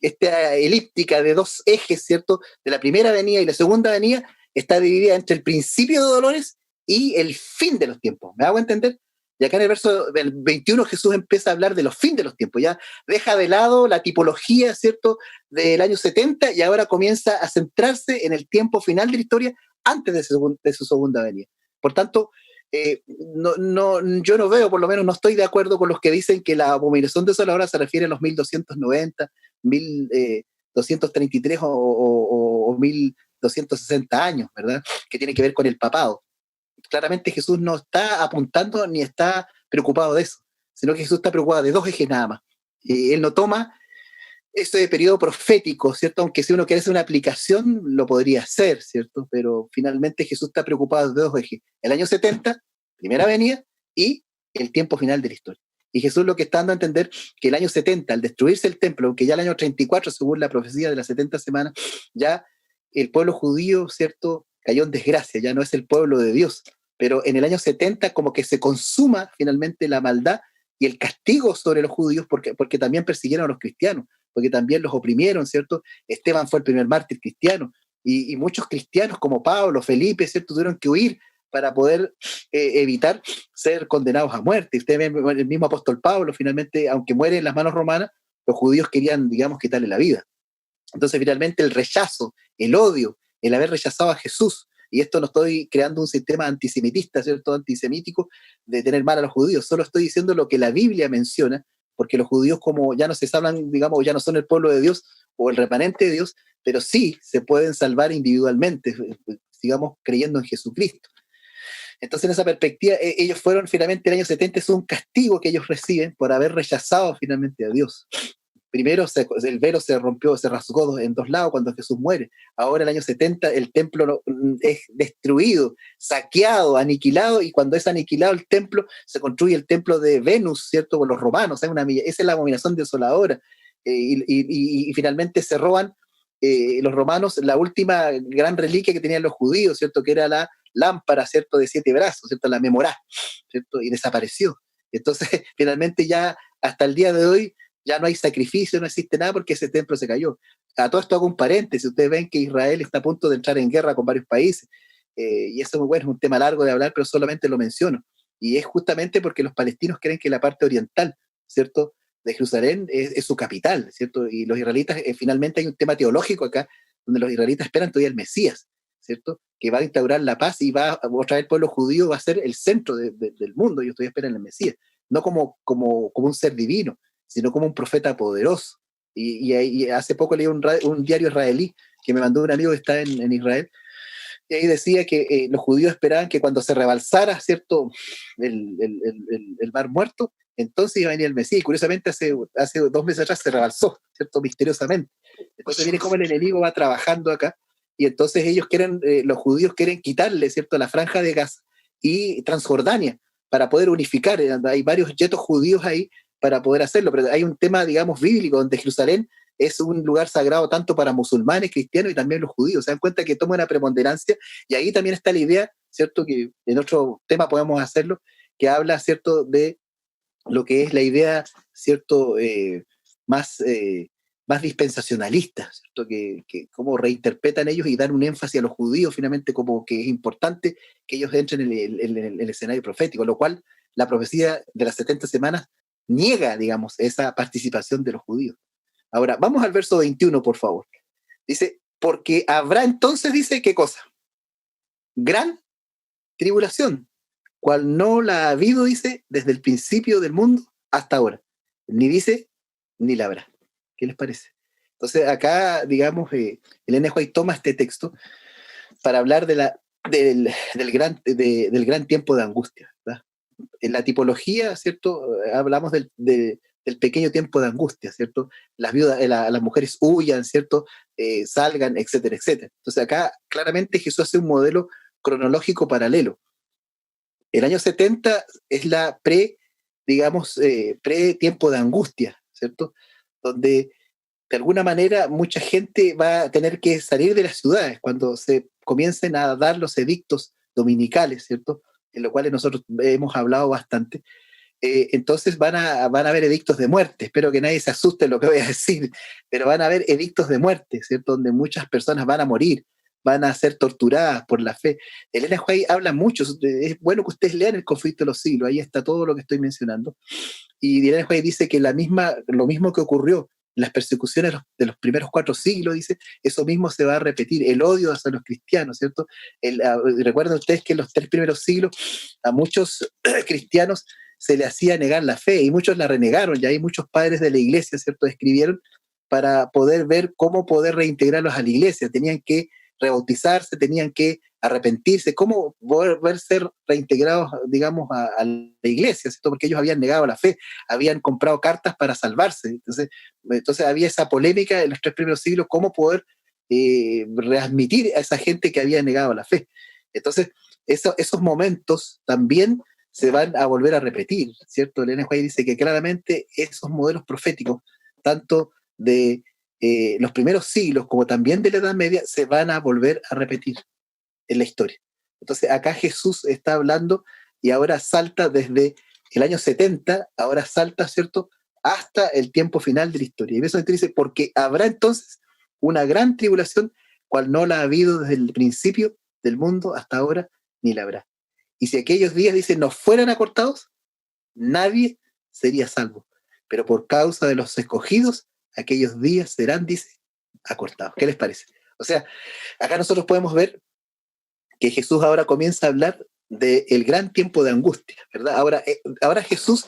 esta elíptica de 2 ejes, ¿cierto?, de la primera venida y la segunda venida, está dividida entre el principio de dolores y el fin de los tiempos. ¿Me hago entender? Y acá en el verso del 21 Jesús empieza a hablar de los fines de los tiempos, ya deja de lado la tipología, ¿cierto?, del año 70 y ahora comienza a centrarse en el tiempo final de la historia antes de su segunda venida. Por tanto, yo no veo, por lo menos no estoy de acuerdo con los que dicen que la abominación desoladora se refiere a los 1290, 1233 o 1260 años, ¿verdad? Que tiene que ver con el papado. Claramente Jesús no está apuntando ni está preocupado de eso. sino que Jesús está preocupado de dos ejes nada más. Él no toma ese periodo profético, ¿cierto? Aunque si uno quiere hacer una aplicación, lo podría hacer, ¿cierto? Pero finalmente Jesús está preocupado de dos ejes. El año 70, primera venida, y el tiempo final de la historia. Y Jesús lo que está dando a entender que el año 70, al destruirse el templo, aunque ya el año 34, según la profecía de las 70 semanas, ya el pueblo judío, ¿cierto?, cayó en desgracia, ya no es el pueblo de Dios. Pero en el año 70 como que se consuma finalmente la maldad y el castigo sobre los judíos porque también persiguieron a los cristianos, porque también los oprimieron, ¿cierto? Esteban fue el primer mártir cristiano, y muchos cristianos como Pablo, Felipe, ¿cierto?, tuvieron que huir para poder evitar ser condenados a muerte. Usted ve el mismo apóstol Pablo, finalmente, aunque muere en las manos romanas, los judíos querían, digamos, quitarle la vida. Entonces, finalmente, el rechazo, el odio, el haber rechazado a Jesús, y esto no estoy creando un sistema antisemitista, ¿cierto?, antisemítico, de tener mal a los judíos, solo estoy diciendo lo que la Biblia menciona, porque los judíos, como ya no se salvan, digamos, ya no son el pueblo de Dios o el remanente de Dios, pero sí se pueden salvar individualmente, digamos, creyendo en Jesucristo. Entonces, en esa perspectiva, ellos fueron finalmente, el año 70 es un castigo que ellos reciben por haber rechazado finalmente a Dios. Primero el velo se rompió, se rasgó en dos lados cuando Jesús muere. Ahora, el año 70, el templo es destruido, saqueado, aniquilado, y cuando es aniquilado el templo, se construye el templo de Venus, ¿cierto?, por los romanos. Esa es la abominación desoladora. Y finalmente se roban los romanos la última gran reliquia que tenían los judíos, ¿cierto?, que era la lámpara, ¿cierto?, de 7 brazos, ¿cierto?, la menorá, ¿cierto?, y desapareció. Entonces, finalmente ya hasta el día de hoy ya no hay sacrificio, no existe nada porque ese templo se cayó. A todo esto hago un paréntesis. Ustedes ven que Israel está a punto de entrar en guerra con varios países, y eso, bueno, es un tema largo de hablar, pero solamente lo menciono. Y es justamente porque los palestinos creen que la parte oriental, ¿cierto?, de Jerusalén es su capital, ¿cierto? Y los israelitas, finalmente hay un tema teológico acá, donde los israelitas esperan todavía el Mesías, ¿cierto?, que va a instaurar la paz y va a traer el pueblo judío, va a ser el centro del mundo. Ellos todavía esperan el Mesías, no como un ser divino, sino como un profeta poderoso. Y hace poco leí un diario israelí que me mandó un amigo que está en Israel, y ahí decía que los judíos esperaban que cuando se rebalsara, ¿cierto?, el mar muerto, entonces iba a venir el Mesías. Y curiosamente hace 2 meses atrás se rebalsó, ¿cierto?, misteriosamente. Entonces viene como el enemigo va trabajando acá, y entonces ellos quieren, los judíos quieren quitarle, ¿cierto?, la franja de Gaza y Transjordania para poder unificar. Hay varios yetos judíos ahí para poder hacerlo, pero hay un tema, digamos, bíblico, donde Jerusalén es un lugar sagrado tanto para musulmanes, cristianos y también los judíos. Se dan cuenta que toma una preponderancia, y ahí también está la idea, ¿cierto?, que en otro tema podemos hacerlo, que habla, ¿cierto?, de lo que es la idea, ¿cierto?, más dispensacionalista, ¿cierto?, que cómo reinterpretan ellos y dan un énfasis a los judíos, finalmente, como que es importante que ellos entren en el escenario profético, lo cual la profecía de las 70 semanas niega, digamos, esa participación de los judíos. Ahora, vamos al verso 21, por favor. Dice, porque habrá entonces, dice, ¿qué cosa? Gran tribulación, cual no la ha habido, dice, desde el principio del mundo hasta ahora. Ni dice, ni la habrá. ¿Qué les parece? Entonces, acá, digamos, Ellen White toma este texto para hablar del gran tiempo de angustia, ¿verdad? En la tipología, ¿cierto?, hablamos del pequeño tiempo de angustia, ¿cierto? Las viudas, las mujeres huyan, ¿cierto?, salgan, etcétera, etcétera. Entonces acá claramente Jesús hace un modelo cronológico paralelo. El año 70 es la pre-tiempo de angustia, ¿cierto?, donde de alguna manera mucha gente va a tener que salir de las ciudades cuando se comiencen a dar los edictos dominicales, ¿cierto?, en los cuales nosotros hemos hablado bastante. Entonces van a haber edictos de muerte. Espero que nadie se asuste en lo que voy a decir, pero van a haber edictos de muerte, ¿cierto?, donde muchas personas van a morir, van a ser torturadas por la fe. Ellen White habla mucho, es bueno que ustedes lean El conflicto de los siglos, ahí está todo lo que estoy mencionando. Y Ellen White dice que lo mismo que ocurrió en las persecuciones de los primeros 4 siglos, dice, eso mismo se va a repetir, el odio hacia los cristianos, ¿cierto? Recuerden ustedes que en los 3 primeros siglos a muchos cristianos se le hacía negar la fe, y muchos la renegaron, y ahí muchos padres de la iglesia, ¿cierto?, escribieron para poder ver cómo poder reintegrarlos a la iglesia. Tenían que rebautizarse, tenían que arrepentirse, cómo volver a ser reintegrados, digamos, a la iglesia, ¿cierto? Porque ellos habían negado la fe, habían comprado cartas para salvarse. Entonces había esa polémica en los 3 primeros siglos, cómo poder readmitir a esa gente que había negado la fe. Entonces, esos momentos también se van a volver a repetir, ¿cierto? Elena White dice que claramente esos modelos proféticos, tanto de los primeros siglos como también de la Edad Media, se van a volver a repetir en la historia. Entonces, acá Jesús está hablando y ahora salta desde el año 70, ahora salta, ¿cierto?, hasta el tiempo final de la historia. Y eso dice, porque habrá entonces una gran tribulación, cual no la ha habido desde el principio del mundo hasta ahora, ni la habrá. Y si aquellos días, dice, no fueran acortados, nadie sería salvo. Pero por causa de los escogidos, aquellos días serán, dice, acortados. ¿Qué les parece? O sea, acá nosotros podemos ver que Jesús ahora comienza a hablar del gran tiempo de angustia, ¿verdad? Ahora Jesús,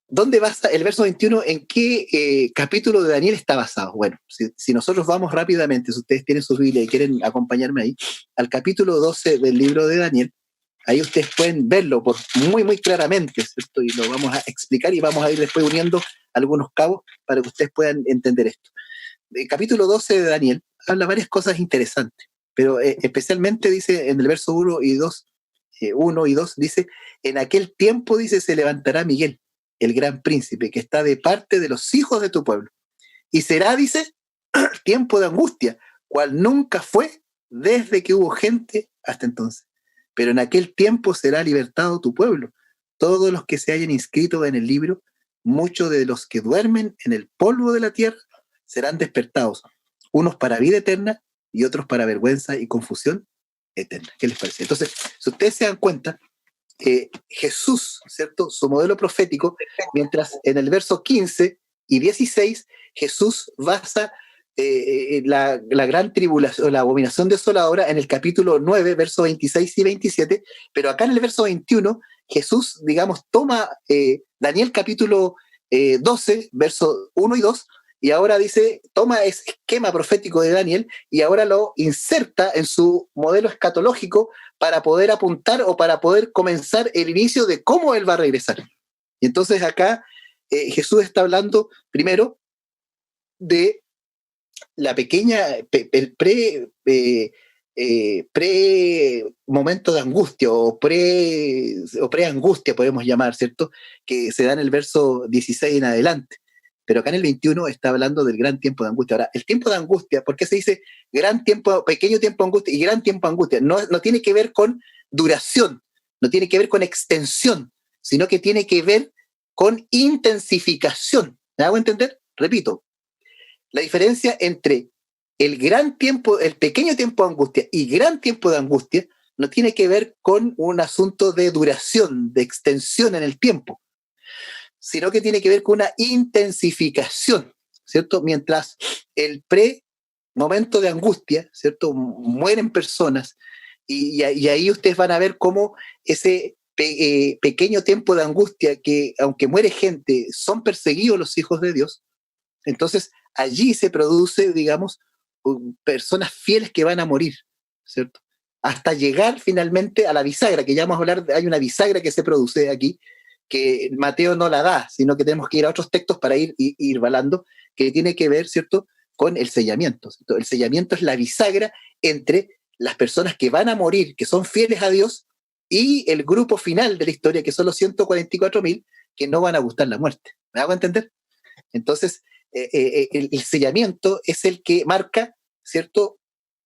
¿dónde basa el verso 21? ¿En qué capítulo de Daniel está basado? Bueno, si nosotros vamos rápidamente, si ustedes tienen su Biblia y quieren acompañarme ahí, al capítulo 12 del libro de Daniel, ahí ustedes pueden verlo muy, muy claramente, ¿cierto? Y lo vamos a explicar y vamos a ir después uniendo algunos cabos para que ustedes puedan entender esto. El capítulo 12 de Daniel habla varias cosas interesantes, pero especialmente dice en el verso 1 y 2, dice, en aquel tiempo, dice, se levantará Miguel, el gran príncipe, que está de parte de los hijos de tu pueblo. Y será, dice, tiempo de angustia, cual nunca fue desde que hubo gente hasta entonces. Pero en aquel tiempo será libertado tu pueblo, todos los que se hayan inscrito en el libro, muchos de los que duermen en el polvo de la tierra serán despertados, unos para vida eterna y otros para vergüenza y confusión eterna. ¿Qué les parece? Entonces, si ustedes se dan cuenta, Jesús, ¿cierto?, su modelo profético, mientras en el verso 15 y 16 Jesús basa la gran tribulación, la abominación desoladora en el capítulo 9, versos 26 y 27, pero acá en el verso 21 Jesús, digamos, toma Daniel capítulo 12, versos 1 y 2, y ahora dice, toma ese esquema profético de Daniel y ahora lo inserta en su modelo escatológico para poder apuntar o para poder comenzar el inicio de cómo él va a regresar. Y entonces acá Jesús está hablando primero de la pequeña, el pre momento de angustia o pre-angustia, podemos llamar, ¿cierto?, que se da en el verso 16 en adelante. Pero acá en el 21 está hablando del gran tiempo de angustia. Ahora, el tiempo de angustia, ¿por qué se dice gran tiempo, pequeño tiempo de angustia y gran tiempo de angustia? No tiene que ver con duración, no tiene que ver con extensión, sino que tiene que ver con intensificación. ¿Me hago entender? Repito, la diferencia entre el pequeño tiempo de angustia y gran tiempo de angustia no tiene que ver con un asunto de duración, de extensión en el tiempo, sino que tiene que ver con una intensificación, ¿cierto? Mientras el momento de angustia, ¿cierto?, mueren personas y ahí ustedes van a ver cómo ese pequeño tiempo de angustia, que aunque muere gente, son perseguidos los hijos de Dios. Entonces allí se produce, digamos, personas fieles que van a morir, ¿cierto?, hasta llegar finalmente a la bisagra, que ya vamos a hablar, hay una bisagra que se produce aquí, que Mateo no la da, sino que tenemos que ir a otros textos para ir balando, que tiene que ver, ¿cierto?, con el sellamiento, ¿cierto? El sellamiento es la bisagra entre las personas que van a morir, que son fieles a Dios, y el grupo final de la historia, que son los 144.000, que no van a gustar la muerte. ¿Me hago entender? Entonces, el sellamiento es el que marca, ¿cierto?,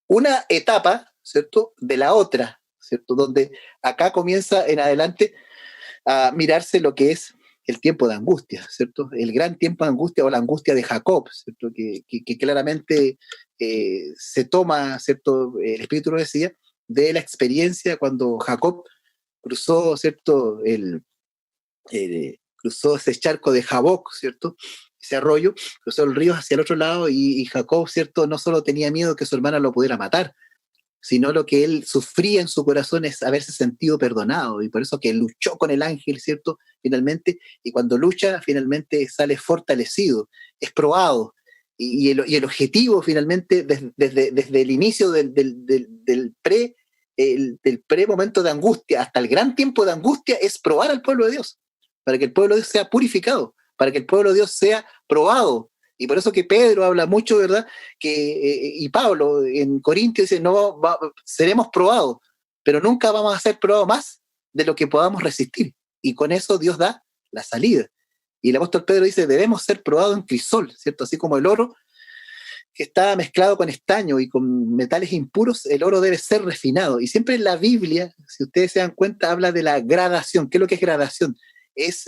una etapa, ¿cierto?, de la otra, ¿cierto?, donde acá comienza en adelante a mirarse lo que es el tiempo de angustia, ¿cierto? El gran tiempo de angustia o la angustia de Jacob, ¿cierto? Que claramente se toma, ¿cierto? El Espíritu lo decía, de la experiencia cuando Jacob cruzó, ¿cierto? Cruzó ese charco de Jaboc, ¿cierto?, ese arroyo, cruzó el río hacia el otro lado y Jacob, ¿cierto?, no solo tenía miedo que su hermana lo pudiera matar, sino lo que él sufría en su corazón es haberse sentido perdonado, y por eso que luchó con el ángel, ¿cierto?, finalmente, y cuando lucha, finalmente sale fortalecido, es probado, y el objetivo finalmente desde el inicio del pre momento de angustia hasta el gran tiempo de angustia es probar al pueblo de Dios, para que el pueblo de Dios sea purificado, para que el pueblo de Dios sea probado. Y por eso que Pedro habla mucho, ¿verdad? Y Pablo en Corintios dice, no, seremos probados, pero nunca vamos a ser probados más de lo que podamos resistir. Y con eso Dios da la salida. Y el apóstol Pedro dice, debemos ser probados en crisol, ¿cierto? Así como el oro que está mezclado con estaño y con metales impuros, el oro debe ser refinado. Y siempre en la Biblia, si ustedes se dan cuenta, habla de la gradación. ¿Qué es lo que es gradación? Es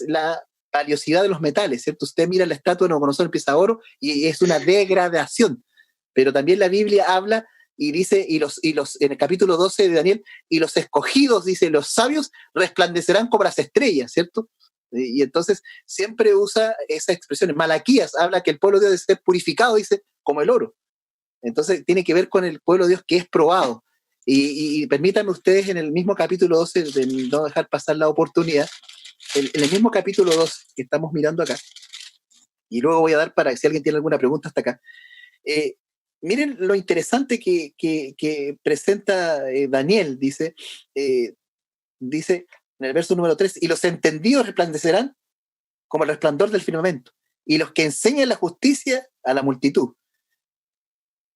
la valiosidad de los metales, ¿cierto? Usted mira la estatua de Nabucodonosor, empieza oro y es una degradación. Pero también la Biblia habla y dice, en el capítulo 12 de Daniel, y los escogidos, dice, los sabios resplandecerán como las estrellas, ¿cierto? Y entonces siempre usa esa expresión. Malaquías habla que el pueblo de Dios debe ser purificado, dice, como el oro. Entonces tiene que ver con el pueblo de Dios que es probado. Y permítanme ustedes en el mismo capítulo 12, de no dejar pasar la oportunidad, en el mismo capítulo 2 que estamos mirando acá, y luego voy a dar para si alguien tiene alguna pregunta hasta acá. Miren lo interesante que presenta Daniel, dice en el verso número 3, y los entendidos resplandecerán como el resplandor del firmamento, y los que enseñan la justicia a la multitud.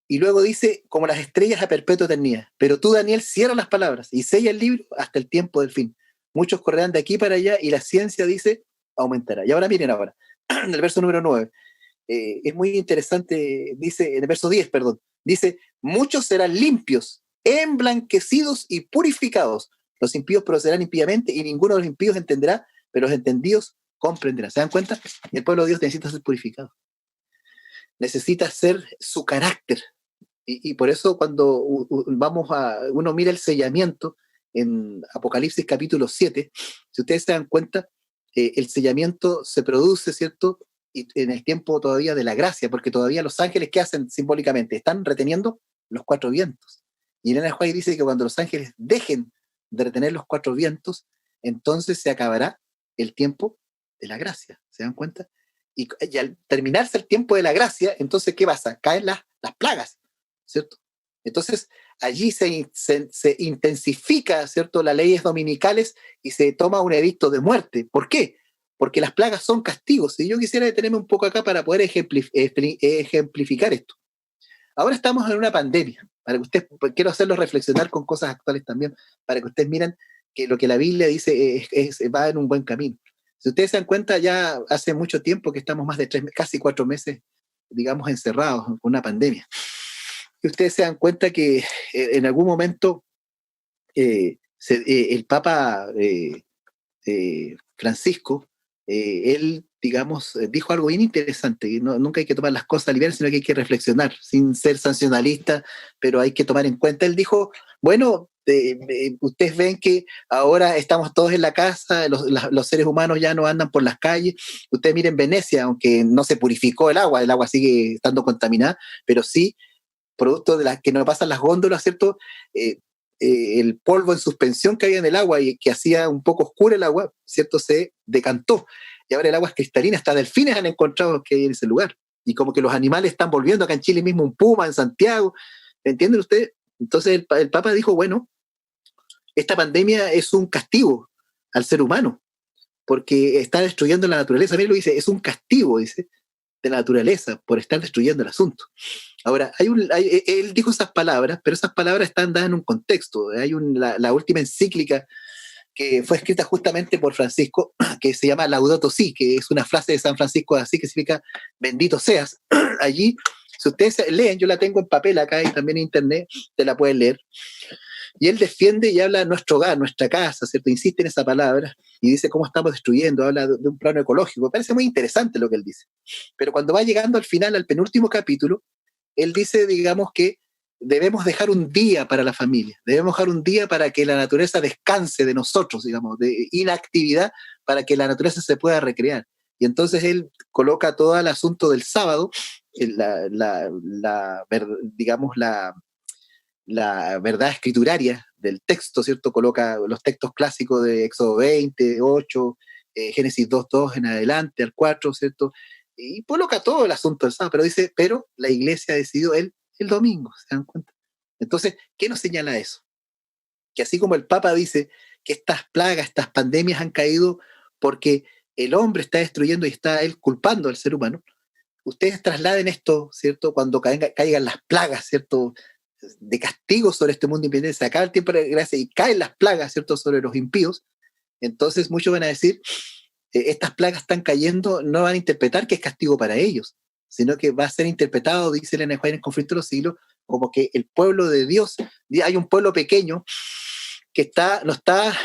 Y luego dice, como las estrellas a perpetua eternidad. Pero tú, Daniel, cierra las palabras y sella el libro hasta el tiempo del fin. Muchos correrán de aquí para allá y la ciencia, dice, aumentará. Y ahora miren ahora, en el verso número 9, es muy interesante, dice, en el verso 10, perdón, dice, muchos serán limpios, emblanquecidos y purificados. Los impíos procederán impíamente y ninguno de los impíos entenderá, pero los entendidos comprenderán. ¿Se dan cuenta? El pueblo de Dios necesita ser purificado. Necesita ser su carácter. Y por eso cuando uno mira el sellamiento en Apocalipsis capítulo 7, si ustedes se dan cuenta, el sellamiento se produce, ¿cierto? Y en el tiempo todavía de la gracia, porque todavía los ángeles, ¿qué hacen simbólicamente? Están reteniendo los cuatro vientos. Y Elena White dice que cuando los ángeles dejen de retener los cuatro vientos, entonces se acabará el tiempo de la gracia. ¿Se dan cuenta? Y al terminarse el tiempo de la gracia, entonces, ¿qué pasa? Caen las plagas, ¿cierto? Entonces, allí se intensifica, ¿cierto?, las leyes dominicales y se toma un edicto de muerte. ¿Por qué? Porque las plagas son castigos. Y yo quisiera detenerme un poco acá para poder ejemplificar esto. Ahora estamos en una pandemia. Para que ustedes, quiero hacerlos reflexionar con cosas actuales también, para que ustedes miren que lo que la Biblia dice va en un buen camino. Si ustedes se dan cuenta, ya hace mucho tiempo que estamos más de casi 4 meses, digamos, encerrados con una pandemia. Y ustedes se dan cuenta que en algún momento el Papa Francisco, él, digamos, dijo algo bien interesante, que nunca hay que tomar las cosas livianas, sino que hay que reflexionar, sin ser sancionalista, pero hay que tomar en cuenta. Él dijo, bueno, ustedes ven que ahora estamos todos en la casa, los seres humanos ya no andan por las calles. Ustedes miren Venecia, aunque no se purificó el agua sigue estando contaminada, pero sí, producto de las que no pasan las góndolas, ¿cierto? El polvo en suspensión que había en el agua y que hacía un poco oscura el agua, ¿cierto? Se decantó. Y ahora el agua es cristalina, hasta delfines han encontrado que hay en ese lugar. Y como que los animales están volviendo, acá en Chile mismo un puma, en Santiago. ¿Entienden ustedes? Entonces el Papa dijo, bueno, esta pandemia es un castigo al ser humano, porque está destruyendo la naturaleza. Mira, lo dice, es un castigo, dice, de la naturaleza por estar destruyendo el asunto. Ahora, él dijo esas palabras, pero esas palabras están dadas en un contexto. Hay la última encíclica que fue escrita justamente por Francisco, que se llama Laudato Si, que es una frase de San Francisco de Asís que significa bendito seas. Allí, si ustedes leen, yo la tengo en papel acá y también en internet, te la pueden leer. Y él defiende y habla de nuestro hogar, nuestra casa, ¿cierto? Insiste en esa palabra y dice cómo estamos destruyendo, habla de un plano ecológico. Me parece muy interesante lo que él dice. Pero cuando va llegando al final, al penúltimo capítulo, él dice, digamos, que debemos dejar un día para la familia, debemos dejar un día para que la naturaleza descanse de nosotros, digamos, de inactividad, para que la naturaleza se pueda recrear. Y entonces él coloca todo el asunto del sábado, digamos, la verdad escrituraria del texto, ¿cierto? Coloca los textos clásicos de Éxodo 20, 8, Génesis 2, 2 en adelante, al 4, ¿cierto? y coloca todo el asunto del sábado, pero dice, pero la iglesia decidió el domingo, ¿se dan cuenta? Entonces, ¿qué nos señala eso? Que así como el Papa dice que estas plagas, estas pandemias han caído porque el hombre está destruyendo y está él culpando al ser humano, ustedes trasladen esto, ¿cierto? Cuando caigan las plagas, ¿cierto? De castigo sobre este mundo impío, se acaba el tiempo de gracia y caen las plagas, ¿cierto? Sobre los impíos, entonces muchos van a decir, estas plagas están cayendo, no van a interpretar que es castigo para ellos, sino que va a ser interpretado, dice Elena de White en el Conflicto de los Siglos, como que el pueblo de Dios, hay un pueblo pequeño que no está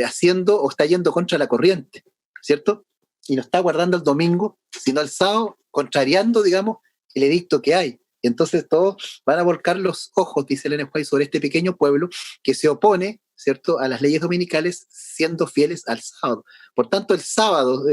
haciendo o está yendo contra la corriente, ¿cierto? Y no está guardando el domingo, sino el sábado, contrariando, digamos, el edicto que hay. Y entonces todos van a volcar los ojos, dice Elena White, sobre este pequeño pueblo que se opone, ¿cierto?, a las leyes dominicales, siendo fieles al sábado. Por tanto, el sábado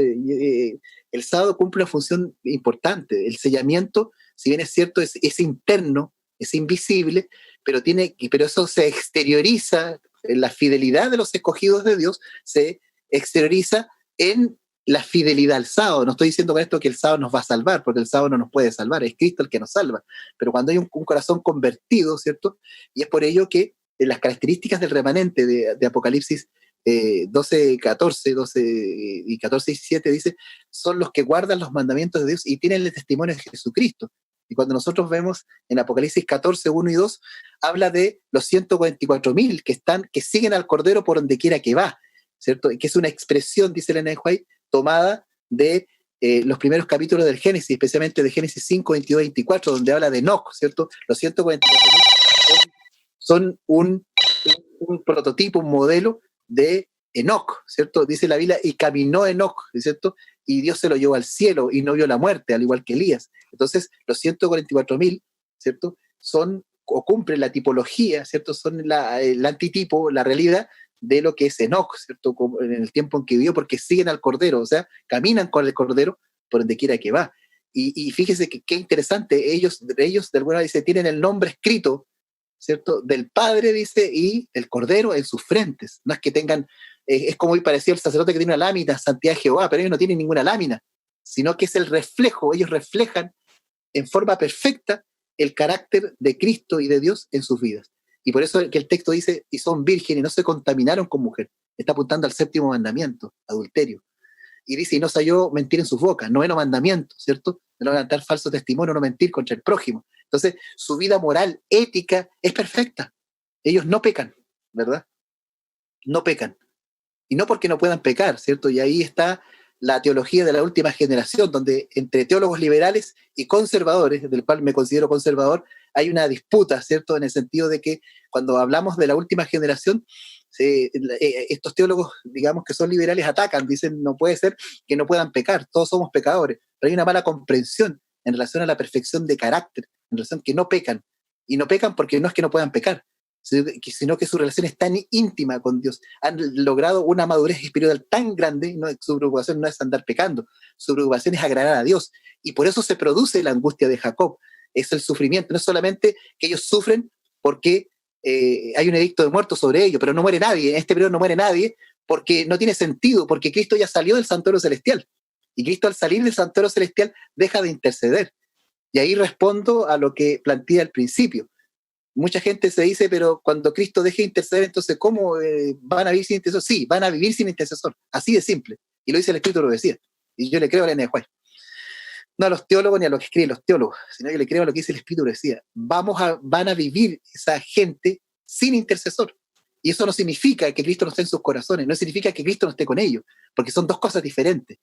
cumple una función importante. El sellamiento, si bien es cierto, es interno, es invisible, pero eso se exterioriza, la fidelidad de los escogidos de Dios se exterioriza en la fidelidad al sábado. No estoy diciendo con esto que el sábado nos va a salvar, porque el sábado no nos puede salvar, es Cristo el que nos salva. Pero cuando hay un corazón convertido, ¿cierto? Y es por ello que las características del remanente de Apocalipsis 12, 14 y 14 y 17 dice, son los que guardan los mandamientos de Dios y tienen el testimonio de Jesucristo. Y cuando nosotros vemos en Apocalipsis 14, 1 y 2, habla de los 144,000 que siguen al Cordero por donde quiera que va, ¿cierto? Y que es una expresión, dice Elena de White, tomada de los primeros capítulos del Génesis, especialmente de Génesis 5, 22 y 24, donde habla de Enoc, ¿cierto? Los 144,000 son un prototipo, un modelo de Enoc, ¿cierto? Dice la Biblia, y caminó Enoc, ¿cierto? Y Dios se lo llevó al cielo y no vio la muerte, al igual que Elías. Entonces, los 144,000, ¿cierto? Son o cumplen la tipología, ¿cierto? Son el antitipo, la realidad de lo que es Enoc, ¿cierto? Como en el tiempo en que vivió, porque siguen al Cordero, o sea, caminan con el Cordero por donde quiera que va. Y fíjese que qué interesante, ellos de alguna manera dice, tienen el nombre escrito, ¿cierto? Del Padre, dice, y del Cordero en sus frentes. No es que tengan, es como muy parecido al sacerdote que tiene una lámina, Santidad de Jehová, pero ellos no tienen ninguna lámina, sino que es el reflejo, ellos reflejan en forma perfecta el carácter de Cristo y de Dios en sus vidas. Y por eso que el texto dice, y son vírgenes, y no se contaminaron con mujer. Está apuntando al 7º mandamiento, adulterio. Y dice, y no se halló mentir en sus bocas, 9º mandamiento, ¿cierto? De no levantar falso testimonio, no mentir contra el prójimo. Entonces, su vida moral, ética, es perfecta. Ellos no pecan, ¿verdad? No pecan. Y no porque no puedan pecar, ¿cierto? Y ahí está la teología de la última generación, donde entre teólogos liberales y conservadores, del cual me considero conservador, hay una disputa, ¿cierto? En el sentido de que cuando hablamos de la última generación, estos teólogos, digamos que son liberales, atacan, dicen, no puede ser que no puedan pecar, todos somos pecadores, pero hay una mala comprensión en relación a la perfección de carácter, en relación a que no pecan, y no pecan porque no es que no puedan pecar, sino que su relación es tan íntima con Dios, han logrado una madurez espiritual tan grande, no, su preocupación no es andar pecando, su preocupación es agradar a Dios, y por eso se produce la angustia de Jacob, es el sufrimiento, no es solamente que ellos sufren porque hay un edicto de muerto sobre ellos, pero no muere nadie, en este periodo no muere nadie, porque no tiene sentido, porque Cristo ya salió del santuario celestial, y Cristo al salir del santuario celestial deja de interceder, y ahí respondo a lo que planteé al principio. Mucha gente se dice, pero cuando Cristo deje de interceder, entonces ¿cómo van a vivir sin intercesor? Sí, van a vivir sin intercesor, así de simple, y lo dice el Escrito, lo decía, y yo le creo a Elena de White. No a los teólogos ni a lo que escriben los teólogos, sino que le creo a lo que dice el Espíritu, lo decía. Van a vivir esa gente sin intercesor. Y eso no significa que Cristo no esté en sus corazones, no significa que Cristo no esté con ellos, porque son dos cosas diferentes.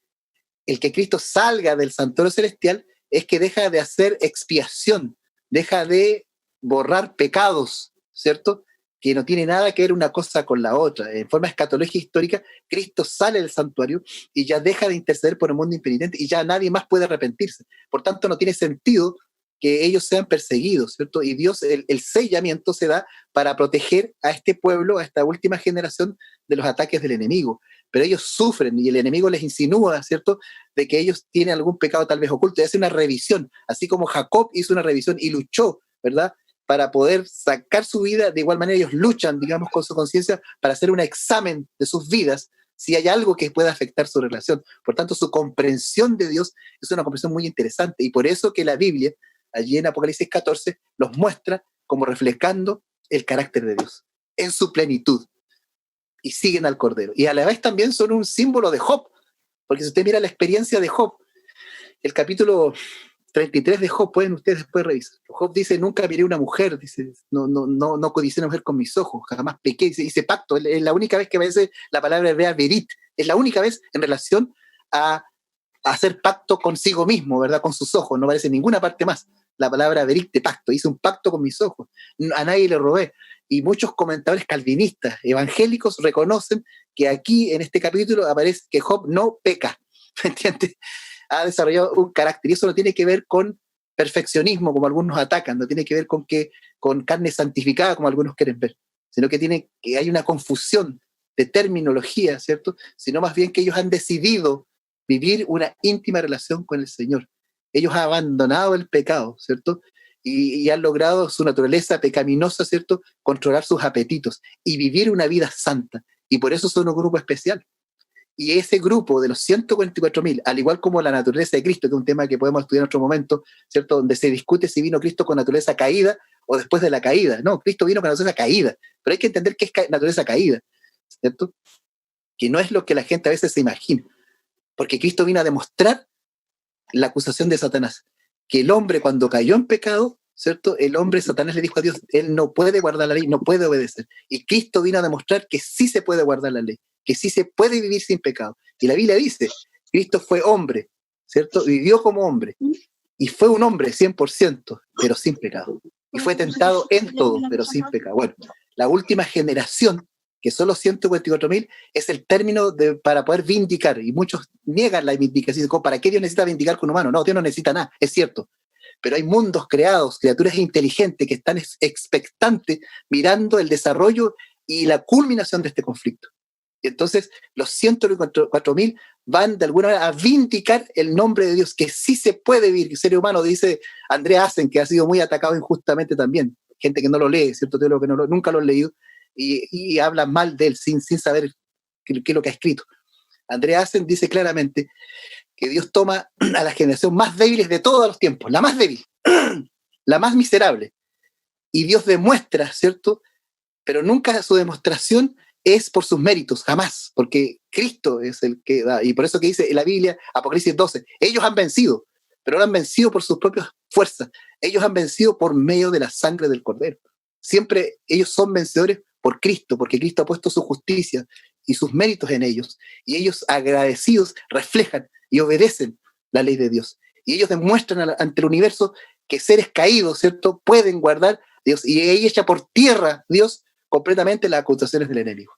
El que Cristo salga del santuario celestial es que deja de hacer expiación, deja de borrar pecados, ¿cierto? Que no tiene nada que ver una cosa con la otra. En forma escatológica histórica, Cristo sale del santuario y ya deja de interceder por el mundo impenitente y ya nadie más puede arrepentirse. Por tanto, no tiene sentido que ellos sean perseguidos, ¿cierto? Y Dios, el sellamiento se da para proteger a este pueblo, a esta última generación de los ataques del enemigo. Pero ellos sufren y el enemigo les insinúa, ¿cierto?, de que ellos tienen algún pecado tal vez oculto y hace una revisión, así como Jacob hizo una revisión y luchó, ¿verdad?, para poder sacar su vida. De igual manera ellos luchan, digamos, con su conciencia para hacer un examen de sus vidas, si hay algo que pueda afectar su relación. Por tanto, su comprensión de Dios es una comprensión muy interesante, y por eso que la Biblia, allí en Apocalipsis 14, los muestra como reflejando el carácter de Dios en su plenitud, y siguen al Cordero. Y a la vez también son un símbolo de Job, porque si usted mira la experiencia de Job, el capítulo 33 de Job, pueden ustedes después revisar. Job dice, nunca miré una mujer, dice, no codicié una mujer con mis ojos, jamás pequé, hice pacto. Es la única vez que aparece la palabra hebrea verit, es la única vez en relación a hacer pacto consigo mismo, ¿verdad? Con sus ojos, no aparece en ninguna parte más la palabra verit de pacto, hice un pacto con mis ojos, a nadie le robé. Y muchos comentadores calvinistas, evangélicos, reconocen que aquí en este capítulo aparece que Job no peca, ¿me entiendes? Ha desarrollado un carácter, y eso no tiene que ver con perfeccionismo, como algunos atacan, no tiene que ver con carne santificada, como algunos quieren ver, sino que hay una confusión de terminología, ¿cierto? Sino más bien que ellos han decidido vivir una íntima relación con el Señor. Ellos han abandonado el pecado, ¿cierto? Y han logrado su naturaleza pecaminosa, ¿cierto? Controlar sus apetitos y vivir una vida santa. Y por eso son un grupo especial. Y ese grupo de los 144.000, al igual como la naturaleza de Cristo, que es un tema que podemos estudiar en otro momento, ¿cierto? Donde se discute si vino Cristo con naturaleza caída o después de la caída. No, Cristo vino con naturaleza caída, pero hay que entender qué es naturaleza caída, ¿cierto? Que no es lo que la gente a veces se imagina, porque Cristo vino a demostrar la acusación de Satanás, que el hombre cuando cayó en pecado, ¿cierto? El hombre, Satanás le dijo a Dios, él no puede guardar la ley, no puede obedecer. Y Cristo vino a demostrar que sí se puede guardar la ley, que sí se puede vivir sin pecado. Y la Biblia dice, Cristo fue hombre, ¿cierto? Vivió como hombre. Y fue un hombre 100%, pero sin pecado. Y fue tentado en todo, pero sin pecado. Bueno, la última generación, que son los 144.000, es el término para poder vindicar. Y muchos niegan la vindicación. ¿Para qué Dios necesita vindicar con un humano? No, Dios no necesita nada, es cierto. Pero hay mundos creados, criaturas inteligentes que están expectantes mirando el desarrollo y la culminación de este conflicto. Y entonces los 144.000 van de alguna manera a vindicar el nombre de Dios, que sí se puede vivir. El ser humano, dice Andrea Assen, que ha sido muy atacado injustamente también, gente que no lo lee, cierto teólogo que nunca lo han leído, y habla mal de él sin saber qué es lo que ha escrito. Andrea Assen dice claramente que Dios toma a la generación más débil de todos los tiempos, la más débil, la más miserable, y Dios demuestra, ¿cierto? Pero nunca su demostración es por sus méritos, jamás, porque Cristo es el que da, y por eso que dice en la Biblia, Apocalipsis 12, ellos han vencido, pero no han vencido por sus propias fuerzas, ellos han vencido por medio de la sangre del Cordero. Siempre ellos son vencedores por Cristo, porque Cristo ha puesto su justicia y sus méritos en ellos, y ellos agradecidos reflejan y obedecen la ley de Dios, y ellos demuestran ante el universo que seres caídos, ¿cierto?, pueden guardar Dios, y ahí echa por tierra Dios completamente las acusaciones del enemigo.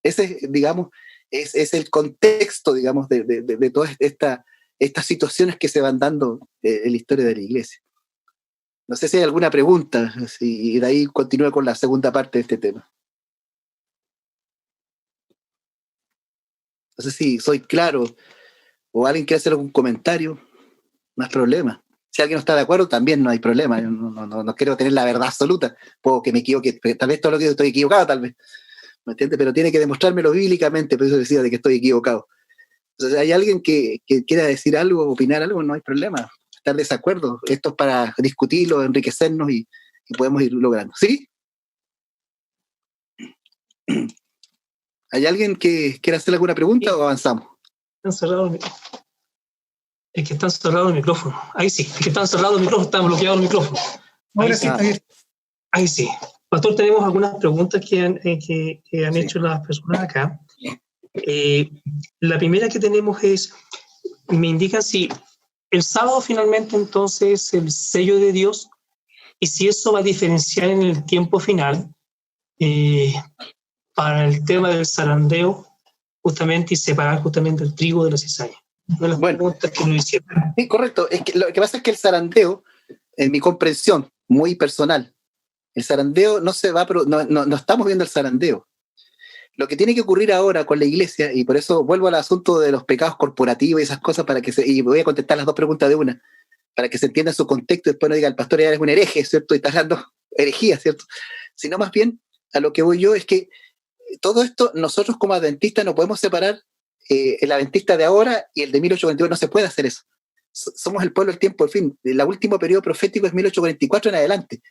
Ese, digamos, es el contexto, digamos, de todas estas situaciones que se van dando en la historia de la iglesia. No sé si hay alguna pregunta, y de ahí continúe con la segunda parte de este tema. No sé si soy claro, o alguien quiere hacer algún comentario, no hay problema. Si alguien no está de acuerdo, también no hay problema. Yo no quiero tener la verdad absoluta. Puedo que me equivoque, tal vez todo lo que estoy equivocado, tal vez. ¿Me entiendes? Pero tiene que demostrármelo bíblicamente, por eso decía de que estoy equivocado. Entonces, hay alguien que quiera decir algo, opinar algo, no hay problema. Estar de desacuerdo. Esto es para discutirlo, enriquecernos y podemos ir logrando. ¿Sí? ¿Hay alguien que quiera hacer alguna pregunta o avanzamos? Están cerrados el micrófono. Es que están cerrados el micrófono. Ahí sí, es que están cerrados el micrófono, está bloqueado el micrófono. Ahora sí está abierto. Ahí sí. Pastor, tenemos algunas preguntas que han hecho las personas acá. La primera que tenemos es, me indican si el sábado finalmente entonces es el sello de Dios y si eso va a diferenciar en el tiempo final para el tema del zarandeo justamente y separar justamente el trigo de la cizaña. Las preguntas que nos hicieron. Sí, correcto. Es que lo que pasa es que el zarandeo, en mi comprensión muy personal, el zarandeo no se va, no estamos viendo el zarandeo. Lo que tiene que ocurrir ahora con la iglesia, y por eso vuelvo al asunto de los pecados corporativos y esas cosas, y voy a contestar las dos preguntas de una, para que se entienda su contexto y después no diga el pastor ya es un hereje, ¿cierto? Y está dando herejía, ¿cierto? Sino más bien, a lo que voy yo es que todo esto nosotros como adventistas no podemos separar el adventista de ahora y el de 1842, no se puede hacer eso. Somos el pueblo del tiempo del fin. El último periodo profético es 1844 en adelante.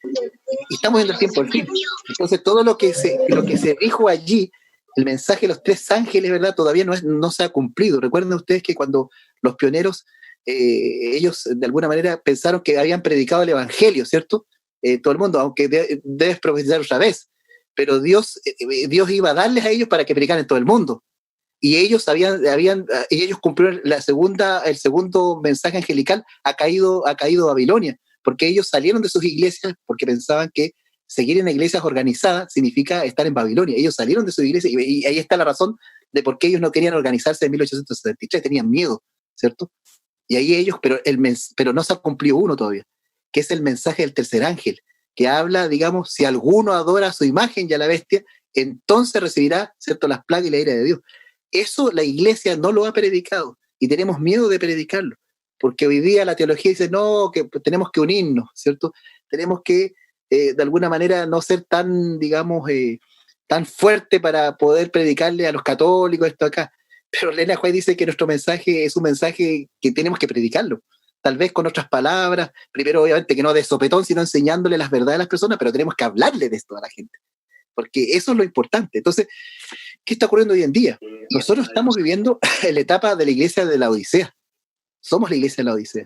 Y estamos viendo el tiempo del fin. Entonces todo lo que se dijo allí, el mensaje de los tres ángeles, ¿verdad? Todavía no se ha cumplido. Recuerden ustedes que cuando los pioneros, ellos de alguna manera pensaron que habían predicado el evangelio, ¿cierto? Todo el mundo, aunque debes profetizar otra vez. Pero Dios iba a darles a ellos para que predicaran en todo el mundo. Y ellos ellos cumplieron el segundo mensaje angelical, ha caído Babilonia, porque ellos salieron de sus iglesias porque pensaban que seguir en iglesias organizadas significa estar en Babilonia. Ellos salieron de sus iglesias y ahí está la razón de por qué ellos no querían organizarse en 1873, tenían miedo, ¿cierto? Y ahí ellos, pero no se ha cumplido uno todavía, que es el mensaje del tercer ángel, que habla, digamos, si alguno adora su imagen y a la bestia, entonces recibirá, ¿cierto?, las plagas y la ira de Dios. Eso la iglesia no lo ha predicado y tenemos miedo de predicarlo, porque hoy día la teología dice, no, que tenemos que unirnos, ¿cierto? Tenemos que, de alguna manera, no ser tan, digamos, tan fuerte para poder predicarle a los católicos esto acá. Pero Elena White dice que nuestro mensaje es un mensaje que tenemos que predicarlo, tal vez con otras palabras, primero obviamente que no de sopetón, sino enseñándole las verdades a las personas, pero tenemos que hablarle de esto a la gente, porque eso es lo importante. Entonces, ¿qué está ocurriendo hoy en día? Nosotros estamos viviendo en la etapa de la iglesia de la Odisea. Somos la iglesia de la Odisea.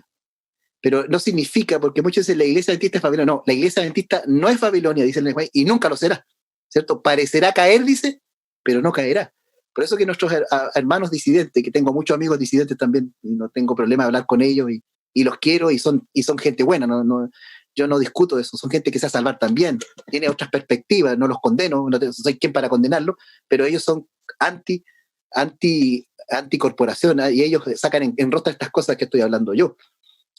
Pero no significa, porque muchos dicen la iglesia adventista es Babilonia. No, la iglesia adventista no es Babilonia, dice el lenguaje, y nunca lo será. ¿Cierto? Parecerá caer, dice, pero no caerá. Por eso que nuestros hermanos disidentes, que tengo muchos amigos disidentes también, y no tengo problema de hablar con ellos, y los quiero, y son gente buena, yo no discuto eso, son gente que se va a salvar también, tiene otras perspectivas, no los condeno, no soy quien para condenarlos, pero ellos son anticorporación, y ellos sacan en rostro estas cosas que estoy hablando yo.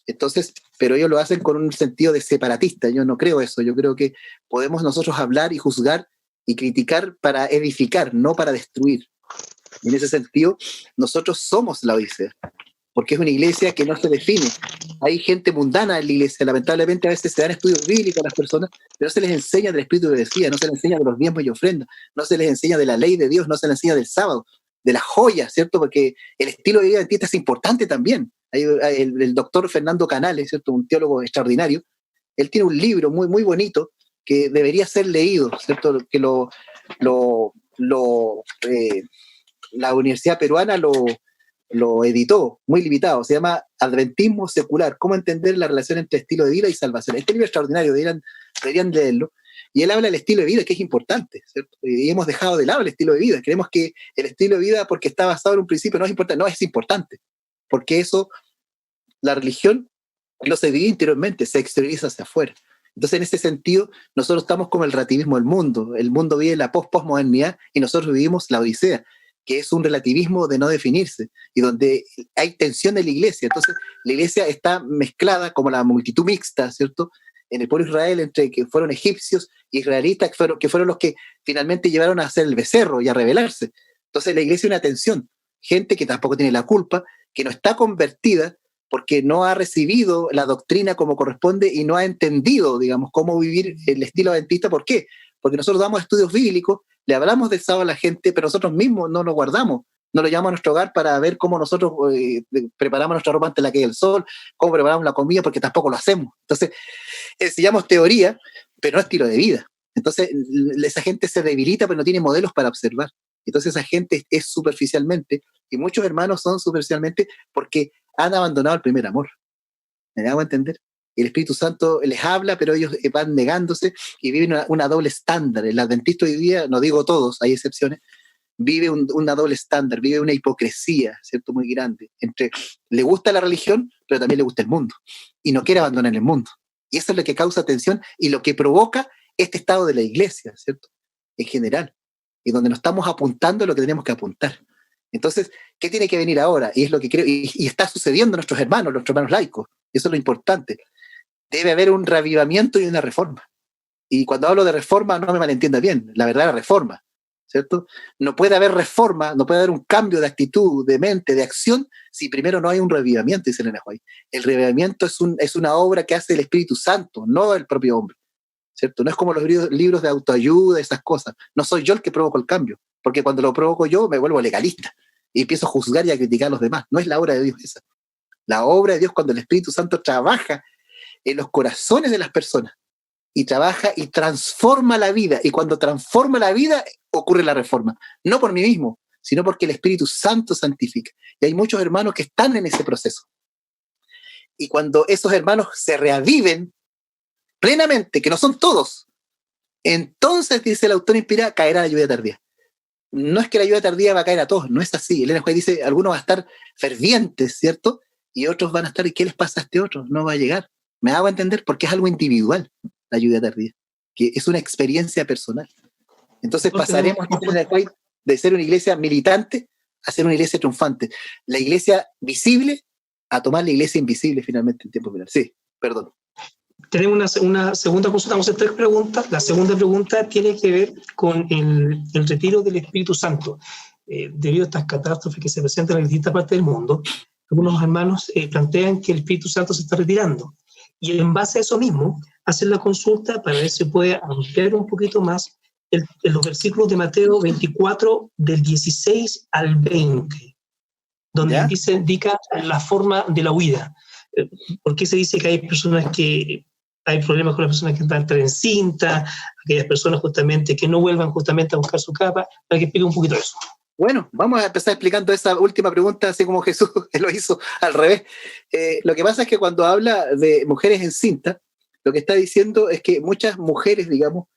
Entonces, pero ellos lo hacen con un sentido de separatista. Yo no creo eso. Yo creo que podemos nosotros hablar y juzgar y criticar para edificar, no para destruir. Y en ese sentido, nosotros somos la Odisea, porque es una iglesia que no se define. Hay gente mundana en la iglesia, lamentablemente a veces se dan estudios bíblicos a las personas, pero no se les enseña del espíritu de decía, no se les enseña de los diezmos y ofrendas, no se les enseña de la ley de Dios, no se les enseña del sábado, de las joyas, ¿cierto? Porque el estilo de vida adventista es importante también. El doctor Fernando Canales, ¿cierto?, un teólogo extraordinario, él tiene un libro muy, muy bonito que debería ser leído, ¿cierto?, que la Universidad Peruana lo editó, muy limitado, se llama Adventismo Secular, cómo entender la relación entre estilo de vida y salvación. Este libro es extraordinario, deberían leerlo, y él habla del estilo de vida, que es importante, ¿cierto? Y hemos dejado de lado el estilo de vida, creemos que el estilo de vida, porque está basado en un principio, no es importante, porque eso, la religión no se divide interiormente, se exterioriza hacia afuera. Entonces, en ese sentido, nosotros estamos como el relativismo del mundo. El mundo vive la postmodernidad y nosotros vivimos la Odisea, que es un relativismo de no definirse y donde hay tensión en la iglesia. Entonces, la iglesia está mezclada como la multitud mixta, ¿cierto?, en el pueblo de Israel, entre que fueron egipcios y israelitas, que fueron los que finalmente llevaron a hacer el becerro y a rebelarse. Entonces, la iglesia es una tensión. Gente que tampoco tiene la culpa, que no está convertida porque no ha recibido la doctrina como corresponde y no ha entendido, digamos, cómo vivir el estilo adventista. ¿Por qué? Porque nosotros damos estudios bíblicos, le hablamos del sábado a la gente, pero nosotros mismos no lo guardamos, no lo llevamos a nuestro hogar para ver cómo nosotros preparamos nuestra ropa ante la caída del sol, cómo preparamos la comida, porque tampoco lo hacemos. Entonces, enseñamos teoría, pero no estilo de vida. Entonces, esa gente se debilita, pero no tiene modelos para observar. Entonces, esa gente es superficialmente, y muchos hermanos son superficialmente porque han abandonado el primer amor. ¿Me hago entender? El Espíritu Santo les habla, pero ellos van negándose y viven una doble estándar. El adventista hoy día, no digo todos, hay excepciones, vive una doble estándar, vive una hipocresía, ¿cierto?, muy grande. Entre le gusta la religión, pero también le gusta el mundo. Y no quiere abandonar el mundo. Y eso es lo que causa tensión y lo que provoca este estado de la iglesia, ¿cierto?, en general. Y donde nos estamos apuntando a lo que tenemos que apuntar. Entonces, ¿qué tiene que venir ahora? Y es lo que creo, y está sucediendo a nuestros hermanos laicos. Eso es lo importante. Debe haber un reavivamiento y una reforma. Y cuando hablo de reforma, no me malentienda bien, la verdadera reforma, ¿cierto? No puede haber reforma, no puede haber un cambio de actitud, de mente, de acción, si primero no hay un reavivamiento, dice Elena White. El reavivamiento es una obra que hace el Espíritu Santo, no el propio hombre. ¿cierto? No es como los libros de autoayuda, esas cosas. No soy yo el que provoco el cambio, porque cuando lo provoco yo me vuelvo legalista y empiezo a juzgar y a criticar a los demás. No es la obra de Dios esa. La obra de Dios cuando el Espíritu Santo trabaja en los corazones de las personas y trabaja y transforma la vida. Y cuando transforma la vida ocurre la reforma. No por mí mismo, sino porque el Espíritu Santo santifica. Y hay muchos hermanos que están en ese proceso. Y cuando esos hermanos se reaviven plenamente, que no son todos, entonces, dice el autor inspirado, caerá la lluvia tardía. No es que la lluvia tardía va a caer a todos, no es así. Elena White dice, algunos van a estar fervientes, ¿cierto? Y otros van a estar, ¿y qué les pasa a este otro? No va a llegar. Me hago entender porque es algo individual, la lluvia tardía, que es una experiencia personal. Entonces pasaremos de ser una iglesia militante a ser una iglesia triunfante. La iglesia visible a tomar la iglesia invisible finalmente en tiempo final. Sí, perdón. Tenemos una segunda consulta, vamos a hacer 3 preguntas. La segunda pregunta tiene que ver con el retiro del Espíritu Santo. Debido a estas catástrofes que se presentan en distintas partes del mundo, algunos hermanos plantean que el Espíritu Santo se está retirando. Y en base a eso mismo, hacen la consulta para ver si se puede ampliar un poquito más los versículos de Mateo 24, del 16 al 20, donde indica la forma de la huida. ¿Por qué se dice que hay personas que hay problemas con las personas que están encintas, aquellas personas justamente que no vuelvan justamente a buscar su capa? Para que explique un poquito eso. Bueno, vamos a empezar explicando esa última pregunta, así como Jesús lo hizo al revés. Lo que pasa es que cuando habla de mujeres encintas, lo que está diciendo es que muchas mujeres, digamos,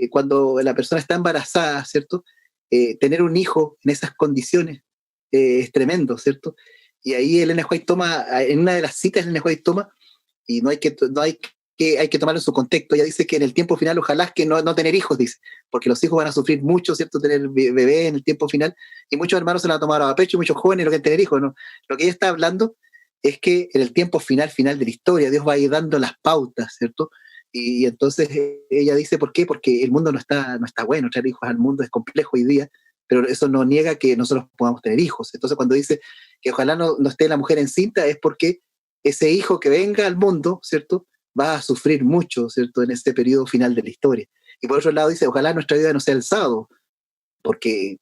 cuando la persona está embarazada, ¿cierto? Tener un hijo en esas condiciones es tremendo, ¿cierto? Y ahí Elena White toma, en una de las citas Elena White toma, y hay que tomarlo en su contexto. Ella dice que en el tiempo final ojalá que no tener hijos, dice, porque los hijos van a sufrir mucho, ¿cierto? Tener bebé en el tiempo final, y muchos hermanos se la tomaron a pecho, y muchos jóvenes no quieren tener hijos, ¿no? Lo que ella está hablando es que en el tiempo final de la historia, Dios va a ir dando las pautas, ¿cierto? Y entonces ella dice, ¿por qué? Porque el mundo no está bueno, traer hijos al mundo es complejo hoy día, pero eso no niega que nosotros podamos tener hijos. Entonces cuando dice que ojalá no esté la mujer encinta, es porque ese hijo que venga al mundo, ¿cierto?, va a sufrir mucho, ¿cierto?, en este periodo final de la historia. Y por otro lado dice, ojalá nuestra vida no sea el sábado, porque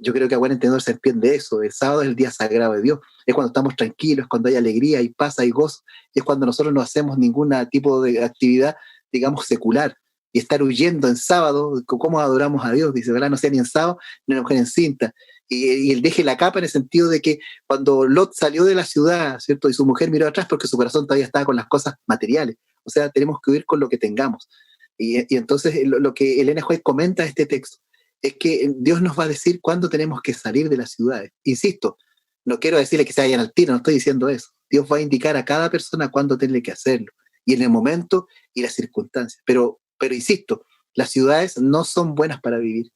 yo creo que a buen entendedor se entiende eso. El sábado es el día sagrado de Dios, es cuando estamos tranquilos, cuando hay alegría y paz y gozo, y es cuando nosotros no hacemos ningún tipo de actividad, digamos, secular. Y estar huyendo en sábado, ¿cómo adoramos a Dios? Dice, ojalá no sea ni en sábado ni una mujer encinta. Y él deje la capa en el sentido de que cuando Lot salió de la ciudad, ¿cierto?, y su mujer miró atrás porque su corazón todavía estaba con las cosas materiales. O sea, tenemos que huir con lo que tengamos. Y entonces lo que Elena White comenta en este texto es que Dios nos va a decir cuándo tenemos que salir de las ciudades. Insisto, no quiero decirle que se vayan al tiro, no estoy diciendo eso. Dios va a indicar a cada persona cuándo tiene que hacerlo, y en el momento y las circunstancias. Pero insisto, las ciudades no son buenas para vivir.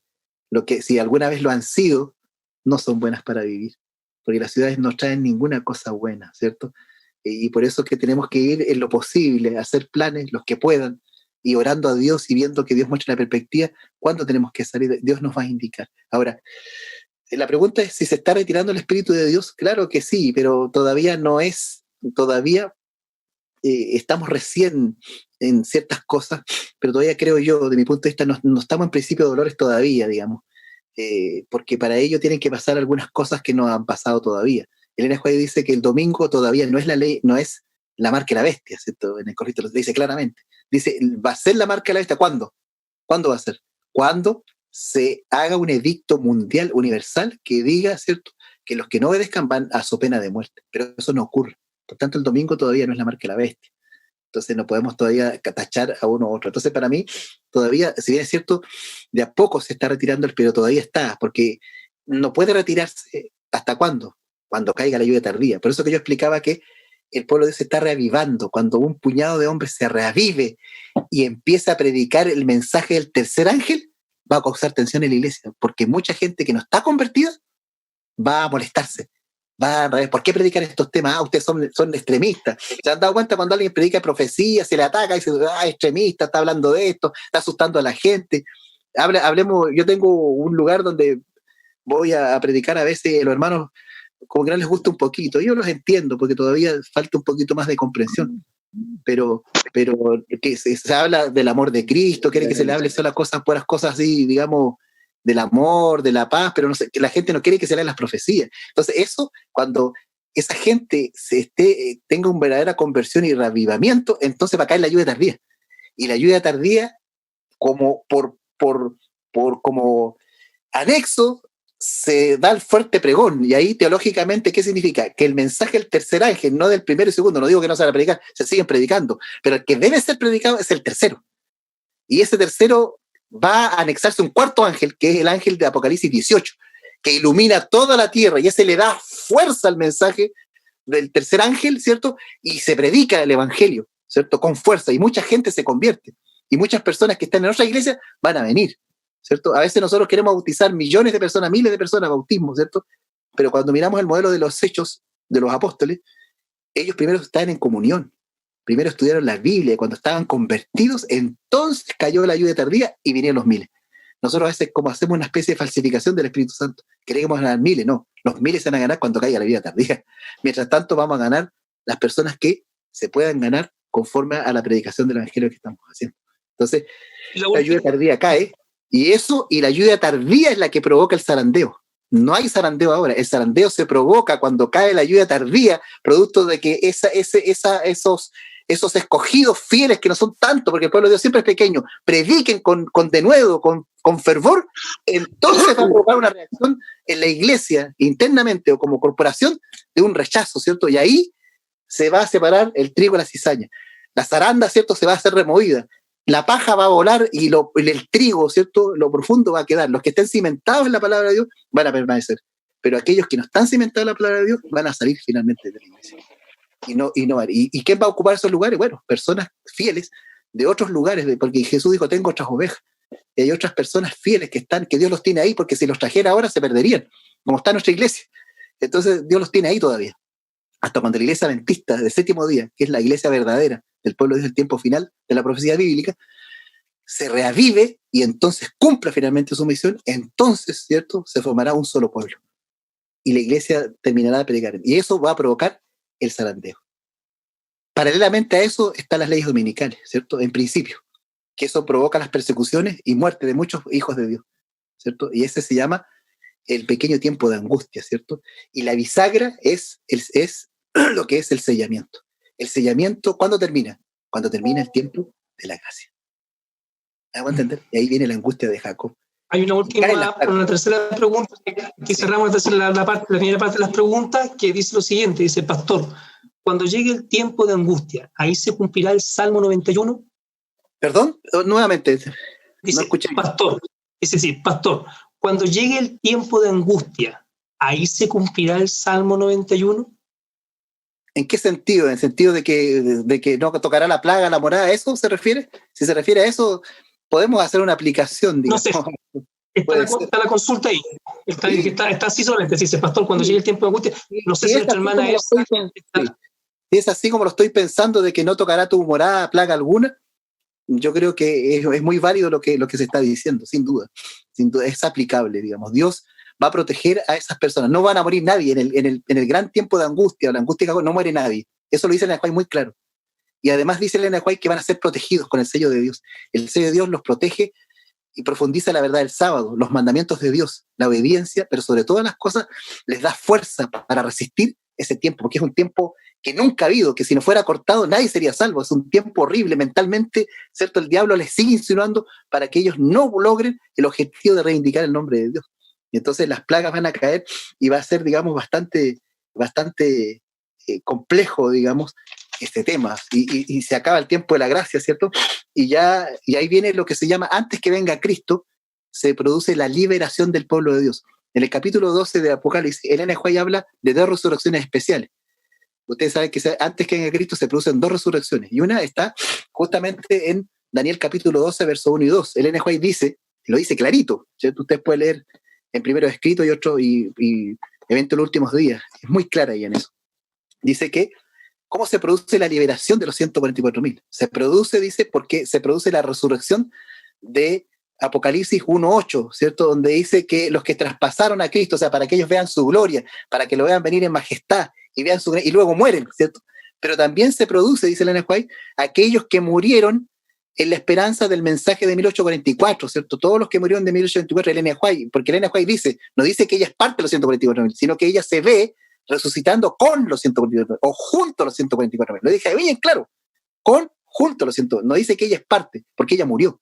Lo que si alguna vez lo han sido, no son buenas para vivir, porque las ciudades no traen ninguna cosa buena, ¿cierto? Y por eso es que tenemos que ir en lo posible, hacer planes, los que puedan, y orando a Dios y viendo que Dios muestre la perspectiva, cuándo tenemos que salir, Dios nos va a indicar. Ahora, la pregunta es si se está retirando el Espíritu de Dios. Claro que sí, pero todavía estamos recién en ciertas cosas, pero todavía creo yo, de mi punto de vista, no estamos en principio de dolores todavía, digamos. Porque para ello tienen que pasar algunas cosas que no han pasado todavía. Elena White dice que el domingo todavía no es la ley, no es la marca de la bestia, ¿cierto? En el corrito lo dice claramente. Dice, ¿va a ser la marca de la bestia? ¿Cuándo? ¿Cuándo va a ser? Cuando se haga un edicto mundial universal que diga, ¿cierto?, que los que no obedezcan van a su pena de muerte. Pero eso no ocurre. Por tanto, el domingo todavía no es la marca de la bestia. Entonces no podemos todavía tachar a uno u otro. Entonces para mí, todavía, si bien es cierto, de a poco se está retirando, pero todavía está, porque no puede retirarse. ¿Hasta cuándo? Cuando caiga la lluvia tardía. Por eso que yo explicaba que el pueblo de Dios se está reavivando. Cuando un puñado de hombres se reavive y empieza a predicar el mensaje del tercer ángel, va a causar tensión en la iglesia, porque mucha gente que no está convertida va a molestarse. ¿Por qué predican estos temas? Ustedes son extremistas. ¿Se han dado cuenta cuando alguien predica profecía, se le ataca y dice, extremista, está hablando de esto, está asustando a la gente? Hablemos, yo tengo un lugar donde voy a predicar a veces, los hermanos como que no les gusta un poquito. Yo los entiendo porque todavía falta un poquito más de comprensión. pero que se habla del amor de Cristo, quiere que se le hable solo cosas, puras cosas así, digamos, del amor, de la paz, pero no sé, que la gente no quiere que se lean las profecías. Entonces, eso, cuando esa gente tenga una verdadera conversión y reavivamiento, entonces va a caer la lluvia tardía. Y la lluvia tardía, como como anexo, se da el fuerte pregón. Y ahí, teológicamente, ¿qué significa? Que el mensaje del tercer ángel, no del primero y segundo, no digo que no se van a predicar, se siguen predicando, pero el que debe ser predicado es el tercero. Y ese tercero va a anexarse un cuarto ángel, que es el ángel de Apocalipsis 18, que ilumina toda la tierra, y ese le da fuerza al mensaje del tercer ángel, ¿cierto? Y se predica el evangelio, ¿cierto? Con fuerza, y mucha gente se convierte. Y muchas personas que están en nuestra iglesia van a venir, ¿cierto? A veces nosotros queremos bautizar millones de personas, miles de personas, bautismo, ¿cierto? Pero cuando miramos el modelo de los hechos de los apóstoles, ellos primero estaban en comunión, primero estudiaron la Biblia, y cuando estaban convertidos, entonces cayó la lluvia tardía y vinieron los miles. Nosotros a veces como hacemos una especie de falsificación del Espíritu Santo, queremos ganar miles, no, los miles se van a ganar cuando caiga la lluvia tardía. Mientras tanto vamos a ganar las personas que se puedan ganar conforme a la predicación del Evangelio que estamos haciendo. Entonces, la lluvia tardía cae, y la lluvia tardía es la que provoca el zarandeo. No hay zarandeo ahora, el zarandeo se provoca cuando cae la lluvia tardía, producto de que esos escogidos fieles, que no son tantos, porque el pueblo de Dios siempre es pequeño, prediquen con denuedo, con fervor, entonces va a provocar una reacción en la iglesia, internamente o como corporación, de un rechazo, ¿cierto? Y ahí se va a separar el trigo de la cizaña. La zaranda, ¿cierto?, se va a hacer removida. La paja va a volar y el trigo, ¿cierto?, lo profundo va a quedar. Los que estén cimentados en la palabra de Dios van a permanecer. Pero aquellos que no están cimentados en la palabra de Dios van a salir finalmente de la iglesia. ¿Y quién va a ocupar esos lugares? Bueno, personas fieles de otros lugares, porque Jesús dijo, tengo otras ovejas. Y hay otras personas fieles que Dios los tiene ahí, porque si los trajera ahora se perderían, como está nuestra iglesia. Entonces Dios los tiene ahí todavía. Hasta cuando la iglesia adventista del séptimo día, que es la iglesia verdadera del pueblo de Dios del tiempo final de la profecía bíblica, se reavive y entonces cumpla finalmente su misión, entonces, ¿cierto?, se formará un solo pueblo. Y la iglesia terminará de predicar. Y eso va a provocar el zarandeo. Paralelamente a eso están las leyes dominicales, ¿cierto?, en principio, que eso provoca las persecuciones y muerte de muchos hijos de Dios, ¿cierto? Y ese se llama el pequeño tiempo de angustia, ¿cierto? Y la bisagra es lo que es el sellamiento. El sellamiento, ¿cuándo termina? Cuando termina el tiempo de la gracia. ¿Hago entender? Y ahí viene la angustia de Jacob. Hay una tercera pregunta, que cerramos la primera parte de las preguntas, que dice lo siguiente, dice, pastor, cuando llegue el tiempo de angustia, ¿ahí se cumplirá el Salmo 91? ¿Perdón? Nuevamente. Dice, no pastor, pastor, cuando llegue el tiempo de angustia, ¿ahí se cumplirá el Salmo 91? ¿En qué sentido? ¿En el sentido de que no tocará la plaga, la morada? ¿A eso se refiere? Si se refiere a eso, podemos hacer una aplicación, digamos. No sé. Está la consulta ahí. Está así solamente. Dice, pastor, cuando llegue el tiempo de angustia, no sé si nuestra hermana es... Si es así como lo estoy pensando, de que no tocará tu morada, plaga alguna, yo creo que es muy válido lo que se está diciendo, sin duda. Sin duda, es aplicable, digamos. Dios va a proteger a esas personas. No van a morir nadie en el gran tiempo de angustia, la angustia no muere nadie. Eso lo dice el Enejuay muy claro. Y además dice el Enejuay que van a ser protegidos con el sello de Dios. El sello de Dios los protege y profundiza la verdad del sábado, los mandamientos de Dios, la obediencia, pero sobre todas las cosas les da fuerza para resistir ese tiempo, porque es un tiempo que nunca ha habido, que si no fuera cortado nadie sería salvo. Es un tiempo horrible mentalmente, ¿cierto? El diablo les sigue insinuando para que ellos no logren el objetivo de reivindicar el nombre de Dios. Y entonces las plagas van a caer y va a ser, digamos, bastante complejo, digamos, este tema. Y se acaba el tiempo de la gracia, ¿cierto? Y ahí viene lo que se llama, antes que venga Cristo, se produce la liberación del pueblo de Dios. En el capítulo 12 de Apocalipsis, el Enejuay habla de 2 resurrecciones especiales. Ustedes saben que antes que venga Cristo se producen 2 resurrecciones, y una está justamente en Daniel capítulo 12, verso 1 y 2. El Enejuay lo dice clarito, ¿cierto? Usted puede leer en primero escrito y otro, y evento de los últimos días. Es muy clara ahí en eso. Dice que, ¿cómo se produce la liberación de los 144.000? Se produce, dice, porque se produce la resurrección de Apocalipsis 1.8, ¿cierto? Donde dice que los que traspasaron a Cristo, o sea, para que ellos vean su gloria, para que lo vean venir en majestad y vean y luego mueren, ¿cierto? pero también se produce, dice Elena White, aquellos que murieron en la esperanza del mensaje de 1844, ¿cierto? Todos los que murieron de 1844, Elena White, porque Elena White dice, no dice que ella es parte de los 144.000, sino que ella se ve resucitando con los 144.000, o junto a los 144.000. Lo dije bien claro, junto a los 100, no dice que ella es parte, porque ella murió.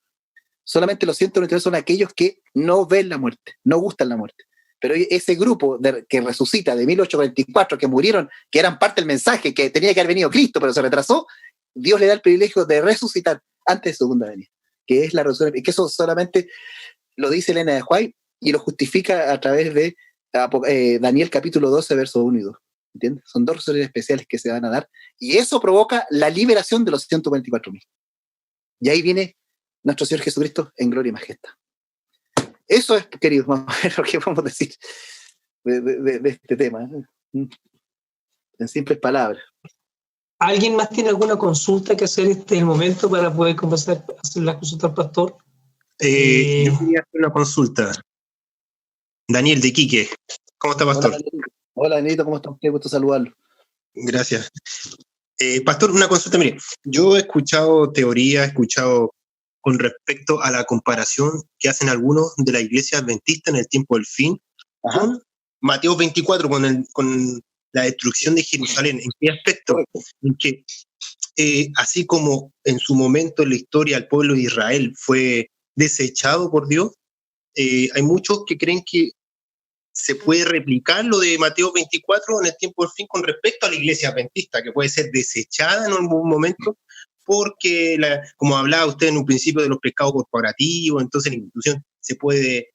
Solamente los 193 son aquellos que no ven la muerte, no gustan la muerte. Pero ese grupo que resucita de 1844, que murieron, que eran parte del mensaje, que tenía que haber venido Cristo, pero se retrasó, Dios le da el privilegio de resucitar antes de su segunda venida, que es la resurrección, y que eso solamente lo dice Elena de White y lo justifica a través de Daniel capítulo 12, versos 1 y 2. ¿Entiendes? Son dos resurrecciones especiales que se van a dar, y eso provoca la liberación de los 144.000. Y ahí viene nuestro Señor Jesucristo en gloria y majestad. Eso es, queridos, lo que podemos decir de este tema, en simples palabras. ¿Alguien más tiene alguna consulta que hacer este el momento para poder comenzar a hacer la consulta al pastor? Yo quería hacer una consulta. Daniel de Iquique. ¿Cómo está, pastor? Hola, Danielito, ¿cómo está usted? Gusto saludarlo. Gracias. Pastor, una consulta, mire, yo he escuchado teoría, con respecto a la comparación que hacen algunos de la iglesia adventista en el tiempo del fin, ajá, con Mateo 24, con la destrucción de Jerusalén. ¿En qué aspecto? En que así como en su momento en la historia el pueblo de Israel fue desechado por Dios, hay muchos que creen que se puede replicar lo de Mateo 24 en el tiempo del fin con respecto a la iglesia adventista, que puede ser desechada en algún momento, porque, como hablaba usted en un principio de los pecados corporativos, entonces la institución se puede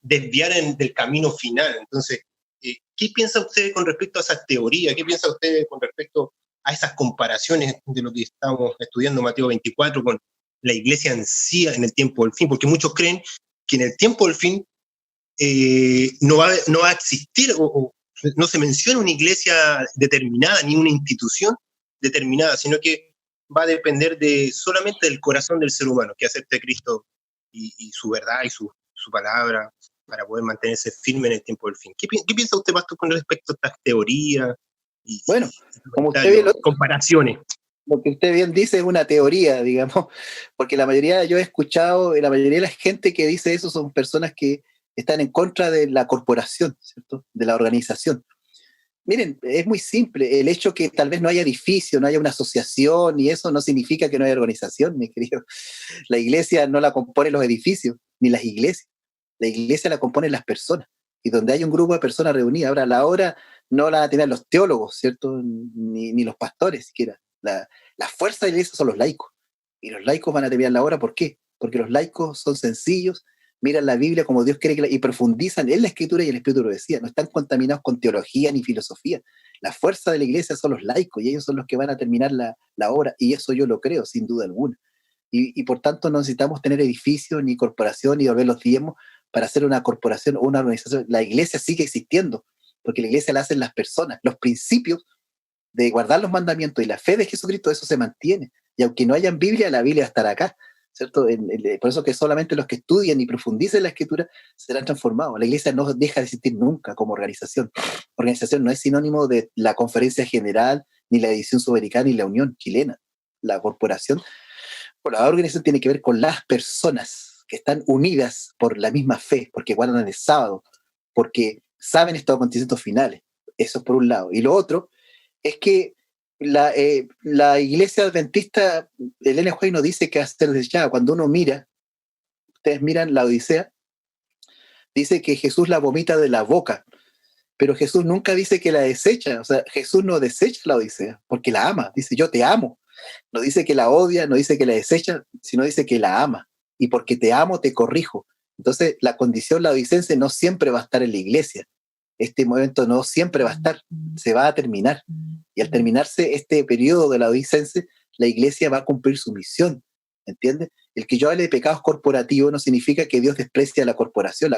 desviar del camino final. Entonces, ¿qué piensa usted con respecto a esas teorías? ¿Qué piensa usted con respecto a esas comparaciones de lo que estamos estudiando Mateo 24 con la iglesia en sí en el tiempo del fin? Porque muchos creen que en el tiempo del fin no va a existir o no se menciona una iglesia determinada ni una institución determinada, sino que va a depender solamente del corazón del ser humano, que acepte a Cristo y su verdad y su palabra para poder mantenerse firme en el tiempo del fin. ¿Qué piensa usted, pastor, con respecto a estas teorías bueno, como usted ve, comparaciones? Lo que usted bien dice es una teoría, digamos, porque la mayoría, yo he escuchado, la mayoría de la gente que dice eso son personas que están en contra de la corporación, ¿cierto? De la organización. Miren, es muy simple. El hecho que tal vez no haya edificio, no haya una asociación y eso no significa que no haya organización, mi querido. La iglesia no la componen los edificios, ni las iglesias. La iglesia la componen las personas. Y donde hay un grupo de personas reunidas. Ahora, la hora no la van a tener los teólogos, ¿cierto? Ni los pastores siquiera. La fuerza de la iglesia son los laicos. Y los laicos van a terminar la hora, ¿por qué? Porque los laicos son sencillos, miran la Biblia como Dios quiere y profundizan en la Escritura y el Espíritu lo decía. No están contaminados con teología ni filosofía. La fuerza de la iglesia son los laicos y ellos son los que van a terminar la obra, y eso yo lo creo, sin duda alguna. Y por tanto no necesitamos tener edificios, ni corporación, ni volver los diezmos para hacer una corporación o una organización. La iglesia sigue existiendo, porque la iglesia la hacen las personas. Los principios de guardar los mandamientos y la fe de Jesucristo, eso se mantiene. Y aunque no haya Biblia, la Biblia va a estar acá, ¿cierto? Por eso que solamente los que estudian y profundicen la Escritura serán transformados. La iglesia no deja de existir nunca como organización. Organización no es sinónimo de la Conferencia General, ni la Edición Sudamericana, ni la Unión Chilena. La corporación, bueno, la organización tiene que ver con las personas que están unidas por la misma fe, porque guardan el sábado, porque saben estos acontecimientos finales. Eso es por un lado. Y lo otro es que la iglesia adventista, Elena White nos dice que va a ser desechada. Cuando uno mira, ustedes miran la Odisea, dice que Jesús la vomita de la boca, pero Jesús nunca dice que la desecha. O sea, Jesús no desecha la Odisea, porque la ama. Dice, yo te amo. No dice que la odia, no dice que la desecha, sino dice que la ama. Y porque te amo, te corrijo. Entonces, la condición laodicense no siempre va a estar en la iglesia. Este momento no siempre va a estar, se va a terminar. Y al terminarse este periodo de la Laodicense, la iglesia va a cumplir su misión, ¿entiendes? El que yo hable de pecados corporativos no significa que Dios desprecia la corporación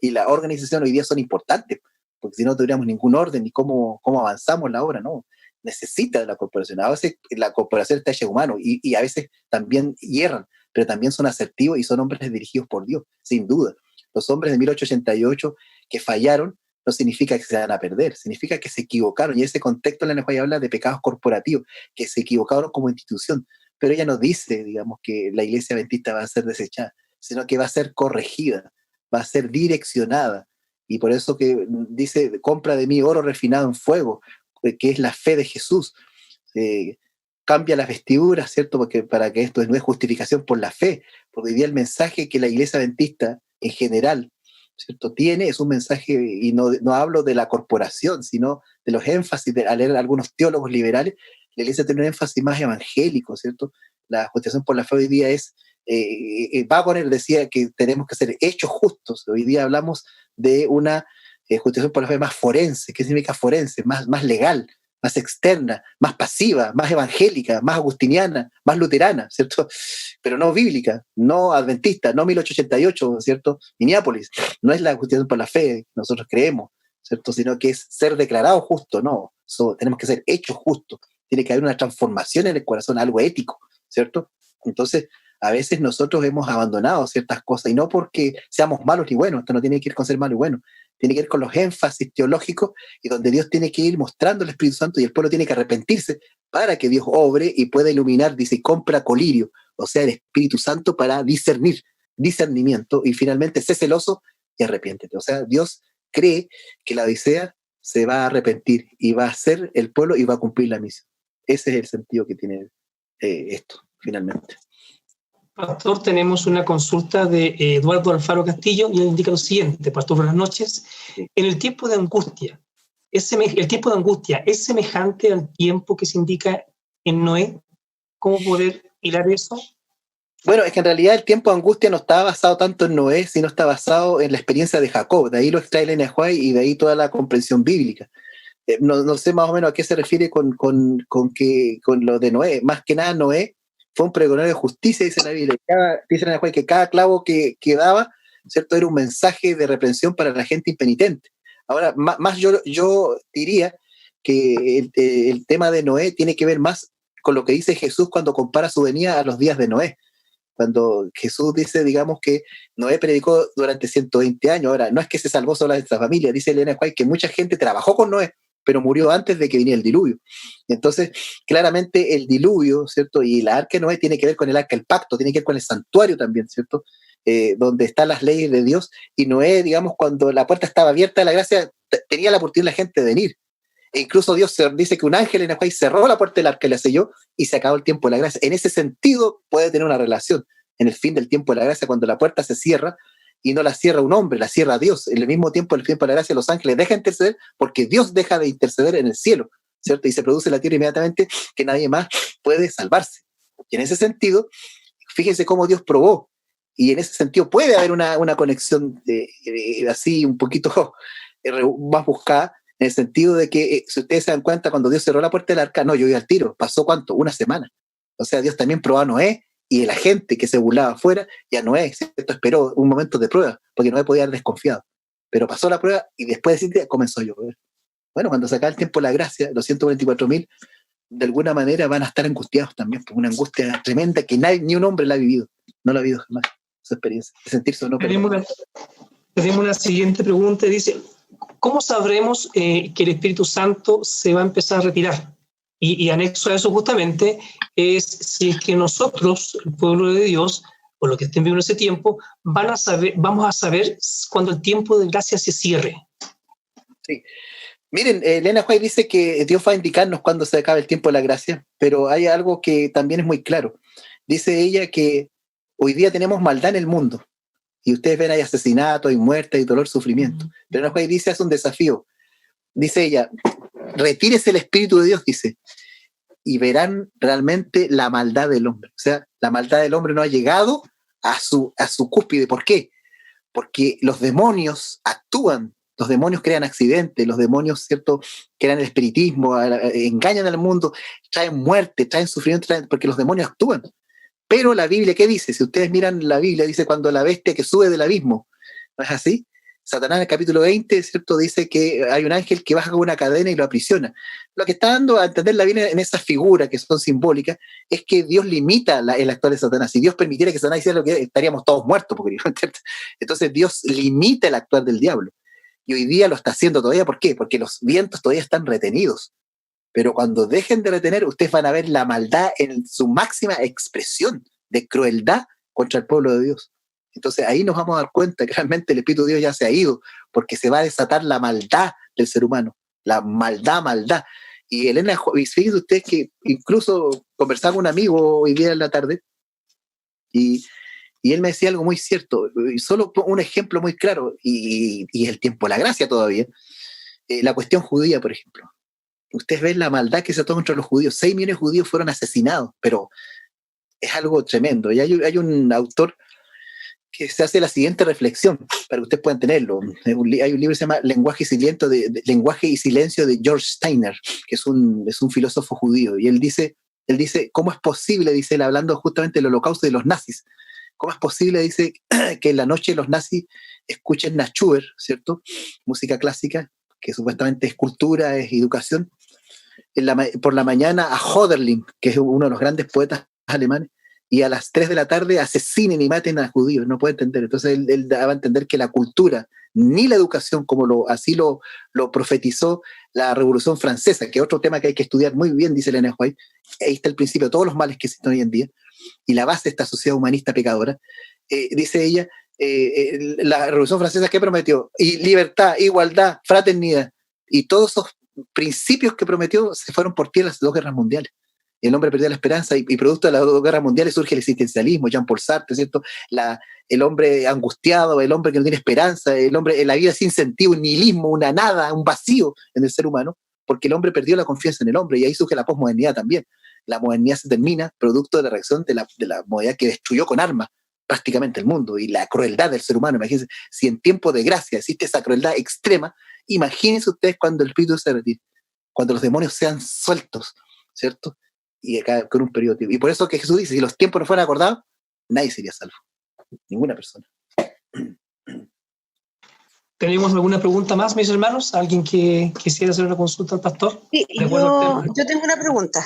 y la organización hoy día son importantes, porque si no tuviéramos ningún orden ni cómo avanzamos la obra, ¿no? Necesita de la corporación. A veces la corporación está hecha humano y a veces también hierran, pero también son asertivos y son hombres dirigidos por Dios, sin duda. Los hombres de 1888 que fallaron, no significa que se van a perder, significa que se equivocaron. Y ese contexto la White habla de pecados corporativos, que se equivocaron como institución. Pero ella no dice, digamos, que la iglesia adventista va a ser desechada, sino que va a ser corregida, va a ser direccionada. Y por eso que dice, compra de mí oro refinado en fuego, que es la fe de Jesús. Cambia las vestiduras, ¿cierto? Porque para que esto no es justificación por la fe, porque hoy día el mensaje que la iglesia adventista en general, ¿cierto?, tiene es un mensaje, y no hablo de la corporación, sino de los énfasis, al leer algunos teólogos liberales, la iglesia tiene un énfasis más evangélico, ¿cierto? La justificación por la fe hoy día es, Wagner decía que tenemos que ser hechos justos. Hoy día hablamos de una justificación por la fe más forense. ¿Qué significa forense? Más legal, más externa, más pasiva, más evangélica, más agustiniana, más luterana, ¿cierto? Pero no bíblica, no adventista, no 1888, ¿cierto? Minneapolis. No es la justificación por la fe que nosotros creemos, ¿cierto? Sino que es ser declarado justo, no. Tenemos que ser hechos justos. Tiene que haber una transformación en el corazón, algo ético, ¿cierto? Entonces, a veces nosotros hemos abandonado ciertas cosas, y no porque seamos malos ni buenos, esto no tiene que ir con ser malo y bueno, tiene que ir con los énfasis teológicos, y donde Dios tiene que ir mostrando el Espíritu Santo, y el pueblo tiene que arrepentirse para que Dios obre y pueda iluminar, dice, compra colirio, o sea, el Espíritu Santo para discernimiento, y finalmente sé celoso y arrepiéntete. O sea, Dios cree que la Odisea se va a arrepentir y va a ser el pueblo y va a cumplir la misión. Ese es el sentido que tiene esto, finalmente. Pastor, tenemos una consulta de Eduardo Alfaro Castillo, y él indica lo siguiente: Pastor, buenas noches. Sí. En el tiempo de angustia, el tiempo de angustia es semejante al tiempo que se indica en Noé. ¿Cómo poder hilar eso? Bueno, es que en realidad el tiempo de angustia no está basado tanto en Noé, sino está basado en la experiencia de Jacob. De ahí lo extrae Elena White y de ahí toda la comprensión bíblica. No sé más o menos a qué se refiere con lo de Noé. Más que nada, Noé fue un pregonero de justicia, dice la Biblia. Dice Elena White que cada clavo que daba, ¿cierto?, era un mensaje de reprensión para la gente impenitente. Ahora, más yo diría que el tema de Noé tiene que ver más con lo que dice Jesús cuando compara su venida a los días de Noé. Cuando Jesús dice, digamos, que Noé predicó durante 120 años. Ahora, no es que se salvó solo de esta familia, dice Elena White que mucha gente trabajó con Noé, pero murió antes de que viniera el diluvio. Entonces, claramente el diluvio, ¿cierto?, y la arca de Noé tiene que ver con el arca del pacto, tiene que ver con el santuario también, ¿cierto?, donde están las leyes de Dios. Y Noé, digamos, cuando la puerta estaba abierta de la gracia, tenía la oportunidad la gente de venir. E incluso Dios dice que un ángel en el cual cerró la puerta del arca y la selló, y se acabó el tiempo de la gracia. En ese sentido puede tener una relación en el fin del tiempo de la gracia, cuando la puerta se cierra, y no la cierra un hombre, la cierra Dios. En el mismo tiempo del tiempo de la gracia, los ángeles dejan de interceder porque Dios deja de interceder en el cielo, ¿cierto? Y se produce en la tierra inmediatamente que nadie más puede salvarse. Y en ese sentido, fíjense cómo Dios probó, y en ese sentido puede haber una conexión así un poquito más buscada, en el sentido de que, si ustedes se dan cuenta, cuando Dios cerró la puerta del arca, no, yo iba al tiro, pasó ¿cuánto? Una semana. O sea, Dios también probó a Noé y a la gente que se burlaba afuera, y a Noé, ¿cierto?, esperó un momento de prueba, porque Noé podía haber desconfiado. Pero pasó la prueba, y después de 7 días comenzó a llover. Bueno, cuando se acaba el tiempo de la gracia, los 124.000, de alguna manera van a estar angustiados también, por una angustia tremenda que ni un hombre la ha vivido, no la ha vivido jamás, esa experiencia, de sentirse o no. Tenemos una siguiente pregunta, dice: ¿cómo sabremos que el Espíritu Santo se va a empezar a retirar? Y anexo a eso justamente es si es que nosotros, el pueblo de Dios, o los que estén vivos en ese tiempo, vamos a saber cuando el tiempo de gracia se cierre. Sí. Miren, Elena White dice que Dios va a indicarnos cuando se acabe el tiempo de la gracia, pero hay algo que también es muy claro. Dice ella que hoy día tenemos maldad en el mundo, y ustedes ven, hay asesinato, hay muerte, hay dolor, sufrimiento. Pero Elena White dice, es un desafío. Dice ella, retírese el Espíritu de Dios, dice, y verán realmente la maldad del hombre. O sea, la maldad del hombre no ha llegado a su cúspide. ¿Por qué? Porque los demonios actúan, los demonios crean accidentes, los demonios, ¿cierto?, crean el espiritismo, engañan al mundo, traen muerte, traen sufrimiento, porque los demonios actúan. Pero la Biblia, ¿qué dice? Si ustedes miran la Biblia, dice cuando la bestia que sube del abismo, ¿no es así? Satanás en el capítulo 20, ¿cierto?, dice que hay un ángel que baja con una cadena y lo aprisiona. Lo que está dando a entender la Biblia en esas figuras que son simbólicas es que Dios limita el actuar de Satanás. Si Dios permitiera que Satanás hiciera lo que estaríamos todos muertos. Porque, entonces Dios limita el actuar del diablo. Y hoy día lo está haciendo todavía. ¿Por qué? Porque los vientos todavía están retenidos. Pero cuando dejen de retener, ustedes van a ver la maldad en su máxima expresión de crueldad contra el pueblo de Dios. Entonces ahí nos vamos a dar cuenta que realmente el Espíritu de Dios ya se ha ido, porque se va a desatar la maldad del ser humano. La maldad. Y Elena, fíjense ustedes que incluso conversaba con un amigo hoy día en la tarde, y él me decía algo muy cierto, y solo un ejemplo muy claro, y el tiempo de la gracia todavía, la cuestión judía, por ejemplo. Ustedes ven la maldad que se toma contra los judíos. 6 millones de judíos fueron asesinados, pero es algo tremendo. Y hay un autor que se hace la siguiente reflexión, para que ustedes puedan tenerlo. Hay un libro que se llama Lenguaje y Silencio de George Steiner, que es un filósofo judío, y él dice, ¿cómo es posible, dice él, hablando justamente del holocausto de los nazis, cómo es posible, dice, que en la noche los nazis escuchen Nachtruber, ¿cierto? Música clásica, que supuestamente es cultura, es educación, por la mañana a Hölderlin, que es uno de los grandes poetas alemanes, y a las 3 de la tarde asesinen y maten a judíos? No puede entender. Entonces él daba a entender que la cultura ni la educación, como así lo profetizó la Revolución Francesa, que es otro tema que hay que estudiar muy bien, dice Elena White. Ahí está el principio de todos los males que existen hoy en día y la base de esta sociedad humanista pecadora. Dice ella, la Revolución Francesa, ¿qué prometió? Y libertad, igualdad, fraternidad, y todos esos principios que prometió se fueron por tierra las 2 guerras mundiales. El hombre perdió la esperanza, y producto de las 2 guerras mundiales surge el existencialismo, Jean-Paul Sartre, ¿cierto? El hombre angustiado, el hombre que no tiene esperanza, el hombre en la vida sin sentido, un nihilismo, una nada, un vacío en el ser humano, porque el hombre perdió la confianza en el hombre, y ahí surge la posmodernidad también. La modernidad se termina producto de la reacción de la modernidad que destruyó con armas prácticamente el mundo, y la crueldad del ser humano. Imagínense, si en tiempo de gracia existe esa crueldad extrema, imagínense ustedes cuando el espíritu se retire, cuando los demonios sean sueltos, ¿cierto? Y acá con un periodo de tiempo. Y por eso que Jesús dice, si los tiempos no fueran acordados, nadie sería salvo. Ninguna persona. ¿Tenemos alguna pregunta más, mis hermanos? ¿Alguien que quisiera hacer una consulta al pastor? Sí, yo tengo una pregunta.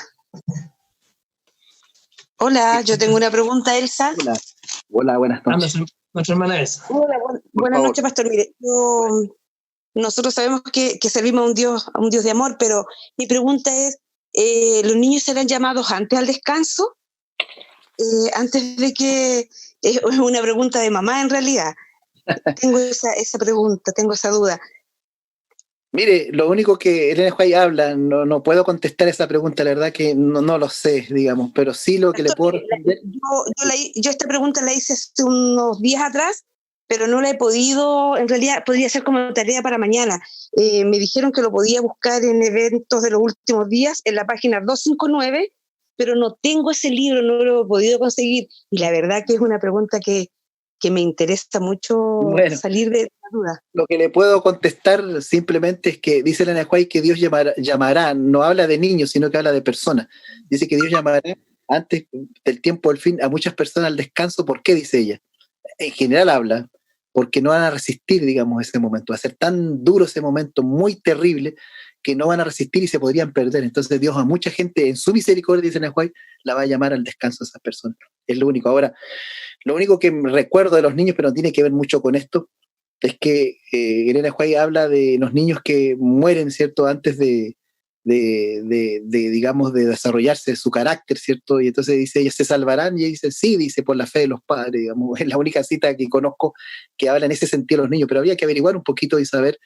Hola, yo tengo una pregunta, Elsa. Hola, buenas noches. Nuestra hermana Elsa. Hola, buenas noches, pastor. Mire, nosotros sabemos que servimos a un Dios de amor, pero mi pregunta es, ¿los niños serán llamados antes al descanso? Antes de que... Es una pregunta de mamá, en realidad. Tengo esa pregunta, tengo esa duda. Mire, lo único que Elena White habla, no puedo contestar esa pregunta, la verdad que no lo sé, digamos, pero sí lo que le puedo responder. Yo esta pregunta la hice hace unos días atrás, pero no la he podido, en realidad podría ser como tarea para mañana. Me dijeron que lo podía buscar en eventos de los últimos días, en la página 259, pero no tengo ese libro, no lo he podido conseguir. Y la verdad que es una pregunta que me interesa mucho salir de la duda. Lo que le puedo contestar simplemente es que dice Elena White que Dios llamará, no habla de niños, sino que habla de personas. Dice que Dios llamará antes del tiempo del fin a muchas personas al descanso. ¿Por qué? Dice ella. En general habla porque no van a resistir, digamos, ese momento. Va a ser tan duro ese momento, muy terrible, que no van a resistir y se podrían perder. Entonces Dios a mucha gente en su misericordia, dice Elena White, la va a llamar al descanso a esas personas. Es lo único. Ahora, lo único que recuerdo de los niños, pero no tiene que ver mucho con esto, es que Elena White habla de los niños que mueren, ¿cierto?, antes de digamos, de desarrollarse su carácter, ¿cierto? Y entonces dice, ellos se salvarán, y ella dice, sí, dice, por la fe de los padres, digamos. Es la única cita que conozco que habla en ese sentido de los niños, pero habría que averiguar un poquito y saber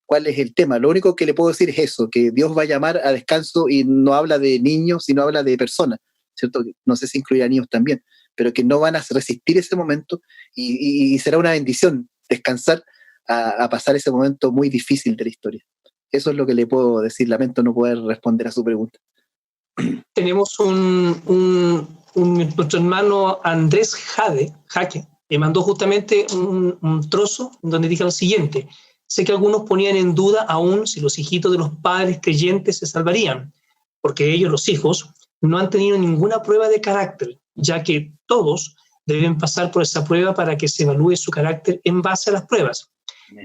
cuál es el tema. Lo único que le puedo decir es eso, que Dios va a llamar a descanso, y no habla de niños, sino habla de personas, ¿cierto? No sé si incluye a niños también, pero que no van a resistir ese momento, y será una bendición descansar a pasar ese momento muy difícil de la historia. Eso es lo que le puedo decir. Lamento no poder responder a su pregunta. Tenemos nuestro hermano Andrés Jaque, me mandó justamente un trozo donde dice lo siguiente: sé que algunos ponían en duda aún si los hijitos de los padres creyentes se salvarían, porque ellos, los hijos, no han tenido ninguna prueba de carácter, ya que todos deben pasar por esa prueba para que se evalúe su carácter en base a las pruebas.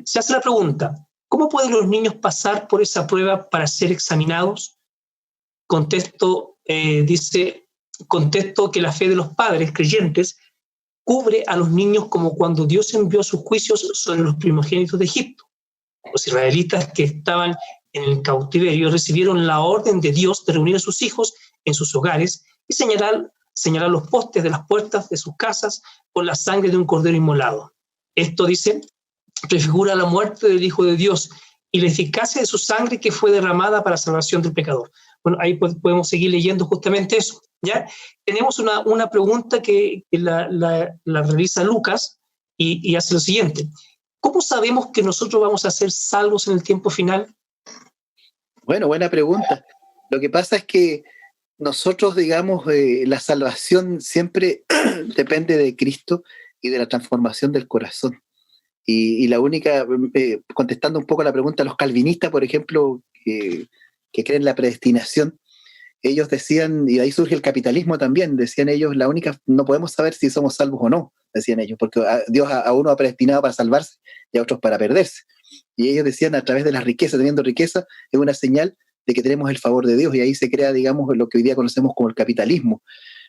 Se hace la pregunta: ¿cómo pueden los niños pasar por esa prueba para ser examinados? Contesto que la fe de los padres creyentes cubre a los niños como cuando Dios envió sus juicios sobre los primogénitos de Egipto. Los israelitas que estaban en el cautiverio recibieron la orden de Dios de reunir a sus hijos en sus hogares y señalar los postes de las puertas de sus casas con la sangre de un cordero inmolado. Esto, dice, prefigura la muerte del Hijo de Dios y la eficacia de su sangre que fue derramada para salvación del pecador. Bueno, ahí podemos seguir leyendo justamente eso, ¿ya? Tenemos una pregunta que la realiza Lucas y hace lo siguiente. ¿Cómo sabemos que nosotros vamos a ser salvos en el tiempo final? Bueno, buena pregunta. Lo que pasa es que nosotros, digamos, la salvación siempre depende de Cristo y de la transformación del corazón. Y la única, contestando un poco la pregunta, los calvinistas, por ejemplo, que creen en la predestinación, ellos decían, y de ahí surge el capitalismo también, decían ellos, no podemos saber si somos salvos o no, decían ellos, porque Dios a uno ha predestinado para salvarse y a otros para perderse. Y ellos decían, a través de la riqueza, teniendo riqueza, es una señal de que tenemos el favor de Dios, y ahí se crea, digamos, lo que hoy día conocemos como el capitalismo.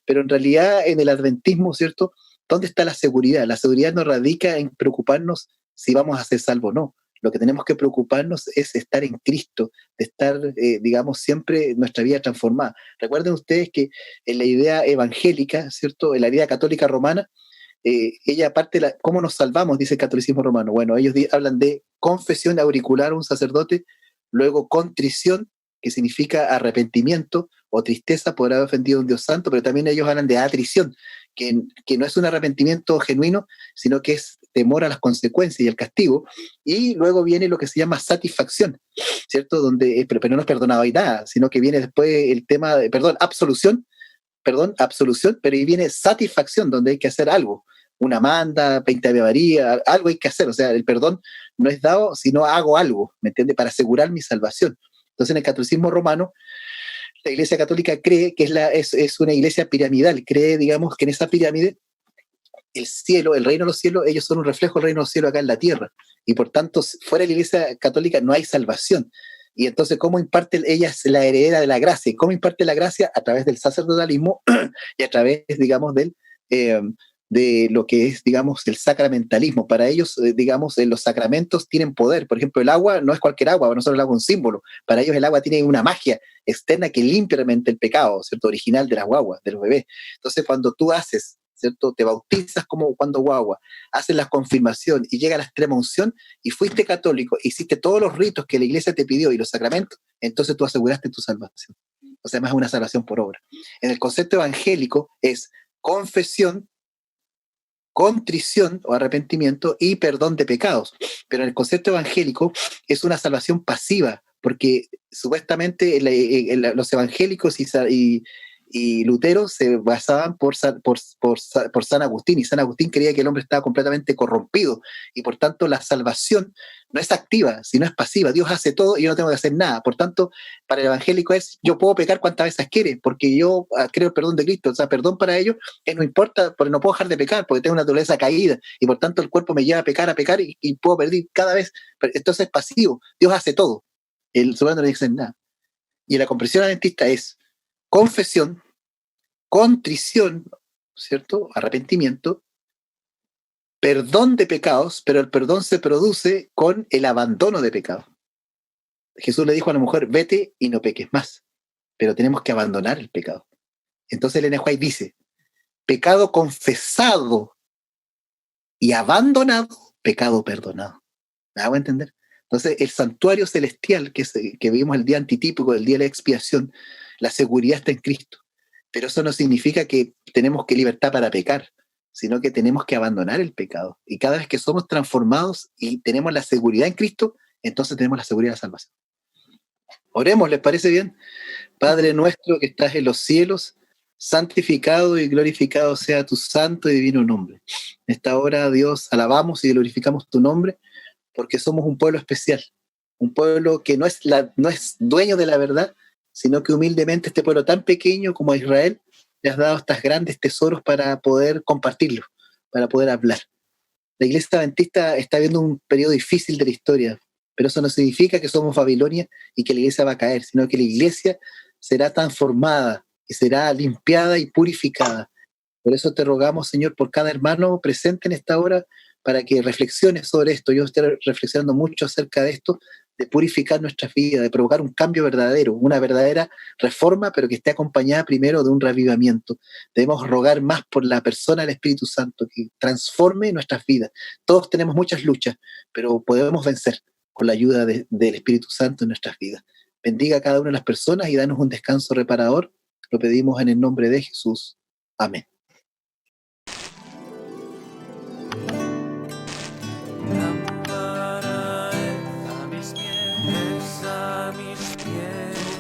Pero en realidad, en el adventismo, ¿cierto?, ¿dónde está la seguridad? La seguridad no radica en preocuparnos si vamos a ser salvos o no. Lo que tenemos que preocuparnos es estar en Cristo, de estar, digamos, siempre nuestra vida transformada. Recuerden ustedes que en la idea evangélica, ¿cierto?, en la idea católica romana, ella aparte, ¿cómo nos salvamos?, dice el catolicismo romano. Bueno, ellos hablan de confesión auricular a un sacerdote, luego contrición, que significa arrepentimiento o tristeza por haber ofendido a un Dios santo, pero también ellos hablan de atrición, que no es un arrepentimiento genuino, sino que es temor a las consecuencias y el castigo, y luego viene lo que se llama satisfacción, ¿cierto? Donde, pero no es perdonado y nada, sino que viene después el tema de, absolución, pero ahí viene satisfacción, donde hay que hacer algo, una manda, 20 Ave María, algo hay que hacer, o sea, el perdón no es dado, sino hago algo, ¿me entiende?, para asegurar mi salvación. Entonces, en el catolicismo romano, la Iglesia Católica cree que es una iglesia piramidal, cree, digamos, que en esa pirámide el cielo, el reino de los cielos, ellos son un reflejo del reino de los cielos acá en la tierra, y por tanto, fuera de la Iglesia Católica no hay salvación. Y entonces, ¿cómo imparte? Ella es la heredera de la gracia. ¿Y cómo imparte la gracia? A través del sacerdotalismo y a través, digamos, de lo que es, digamos, el sacramentalismo. Para ellos, digamos, los sacramentos tienen poder. Por ejemplo, el agua no es cualquier agua, no solo el agua es un símbolo. Para ellos el agua tiene una magia externa que limpia realmente el pecado, ¿cierto?, original de las guaguas, de los bebés. Entonces, cuando tú haces, ¿cierto?, te bautizas como cuando guagua, haces la confirmación y llega a la extrema unción y fuiste católico, hiciste todos los ritos que la iglesia te pidió y los sacramentos, entonces tú aseguraste tu salvación. O sea, más una salvación por obra. En el concepto evangélico es confesión, contrición o arrepentimiento y perdón de pecados. Pero en el concepto evangélico es una salvación pasiva, porque supuestamente los evangélicos y Lutero se basaban por San Agustín, y San Agustín creía que el hombre estaba completamente corrompido, y por tanto la salvación no es activa, sino es pasiva. Dios hace todo y yo no tengo que hacer nada. Por tanto, para el evangélico es, yo puedo pecar cuantas veces quiere, porque yo creo el perdón de Cristo. O sea, perdón para ellos no importa, porque no puedo dejar de pecar, porque tengo una naturaleza caída, y por tanto el cuerpo me lleva a pecar, y puedo perder cada vez. Entonces es pasivo, Dios hace todo, el soberano no tiene que hacer nada. Y la comprensión adventista es confesión, contrición, ¿cierto?, arrepentimiento, perdón de pecados, pero el perdón se produce con el abandono de pecado. Jesús le dijo a la mujer, vete y no peques más, pero tenemos que abandonar el pecado. Entonces Elena White dice, pecado confesado y abandonado, pecado perdonado. ¿Me hago entender? Entonces el santuario celestial que vimos el día antitípico, el día de la expiación, la seguridad está en Cristo. Pero eso no significa que tenemos que libertad para pecar, sino que tenemos que abandonar el pecado. Y cada vez que somos transformados y tenemos la seguridad en Cristo, entonces tenemos la seguridad de la salvación. Oremos, ¿les parece bien? Padre nuestro que estás en los cielos, santificado y glorificado sea tu santo y divino nombre. En esta hora, Dios, alabamos y glorificamos tu nombre, porque somos un pueblo especial, un pueblo que no es dueño de la verdad, sino que humildemente este pueblo tan pequeño como Israel le has dado estos grandes tesoros para poder compartirlos, para poder hablar. La Iglesia Adventista está viendo un periodo difícil de la historia, pero eso no significa que somos Babilonia y que la Iglesia va a caer, sino que la Iglesia será transformada y será limpiada y purificada. Por eso te rogamos, Señor, por cada hermano presente en esta hora, para que reflexiones sobre esto. Yo estoy reflexionando mucho acerca de esto, de purificar nuestras vidas, de provocar un cambio verdadero, una verdadera reforma, pero que esté acompañada primero de un revivamiento. Debemos rogar más por la persona del Espíritu Santo, que transforme nuestras vidas. Todos tenemos muchas luchas, pero podemos vencer con la ayuda del Espíritu Santo en nuestras vidas. Bendiga a cada una de las personas y danos un descanso reparador. Lo pedimos en el nombre de Jesús. Amén. Lámpara es a mis pies,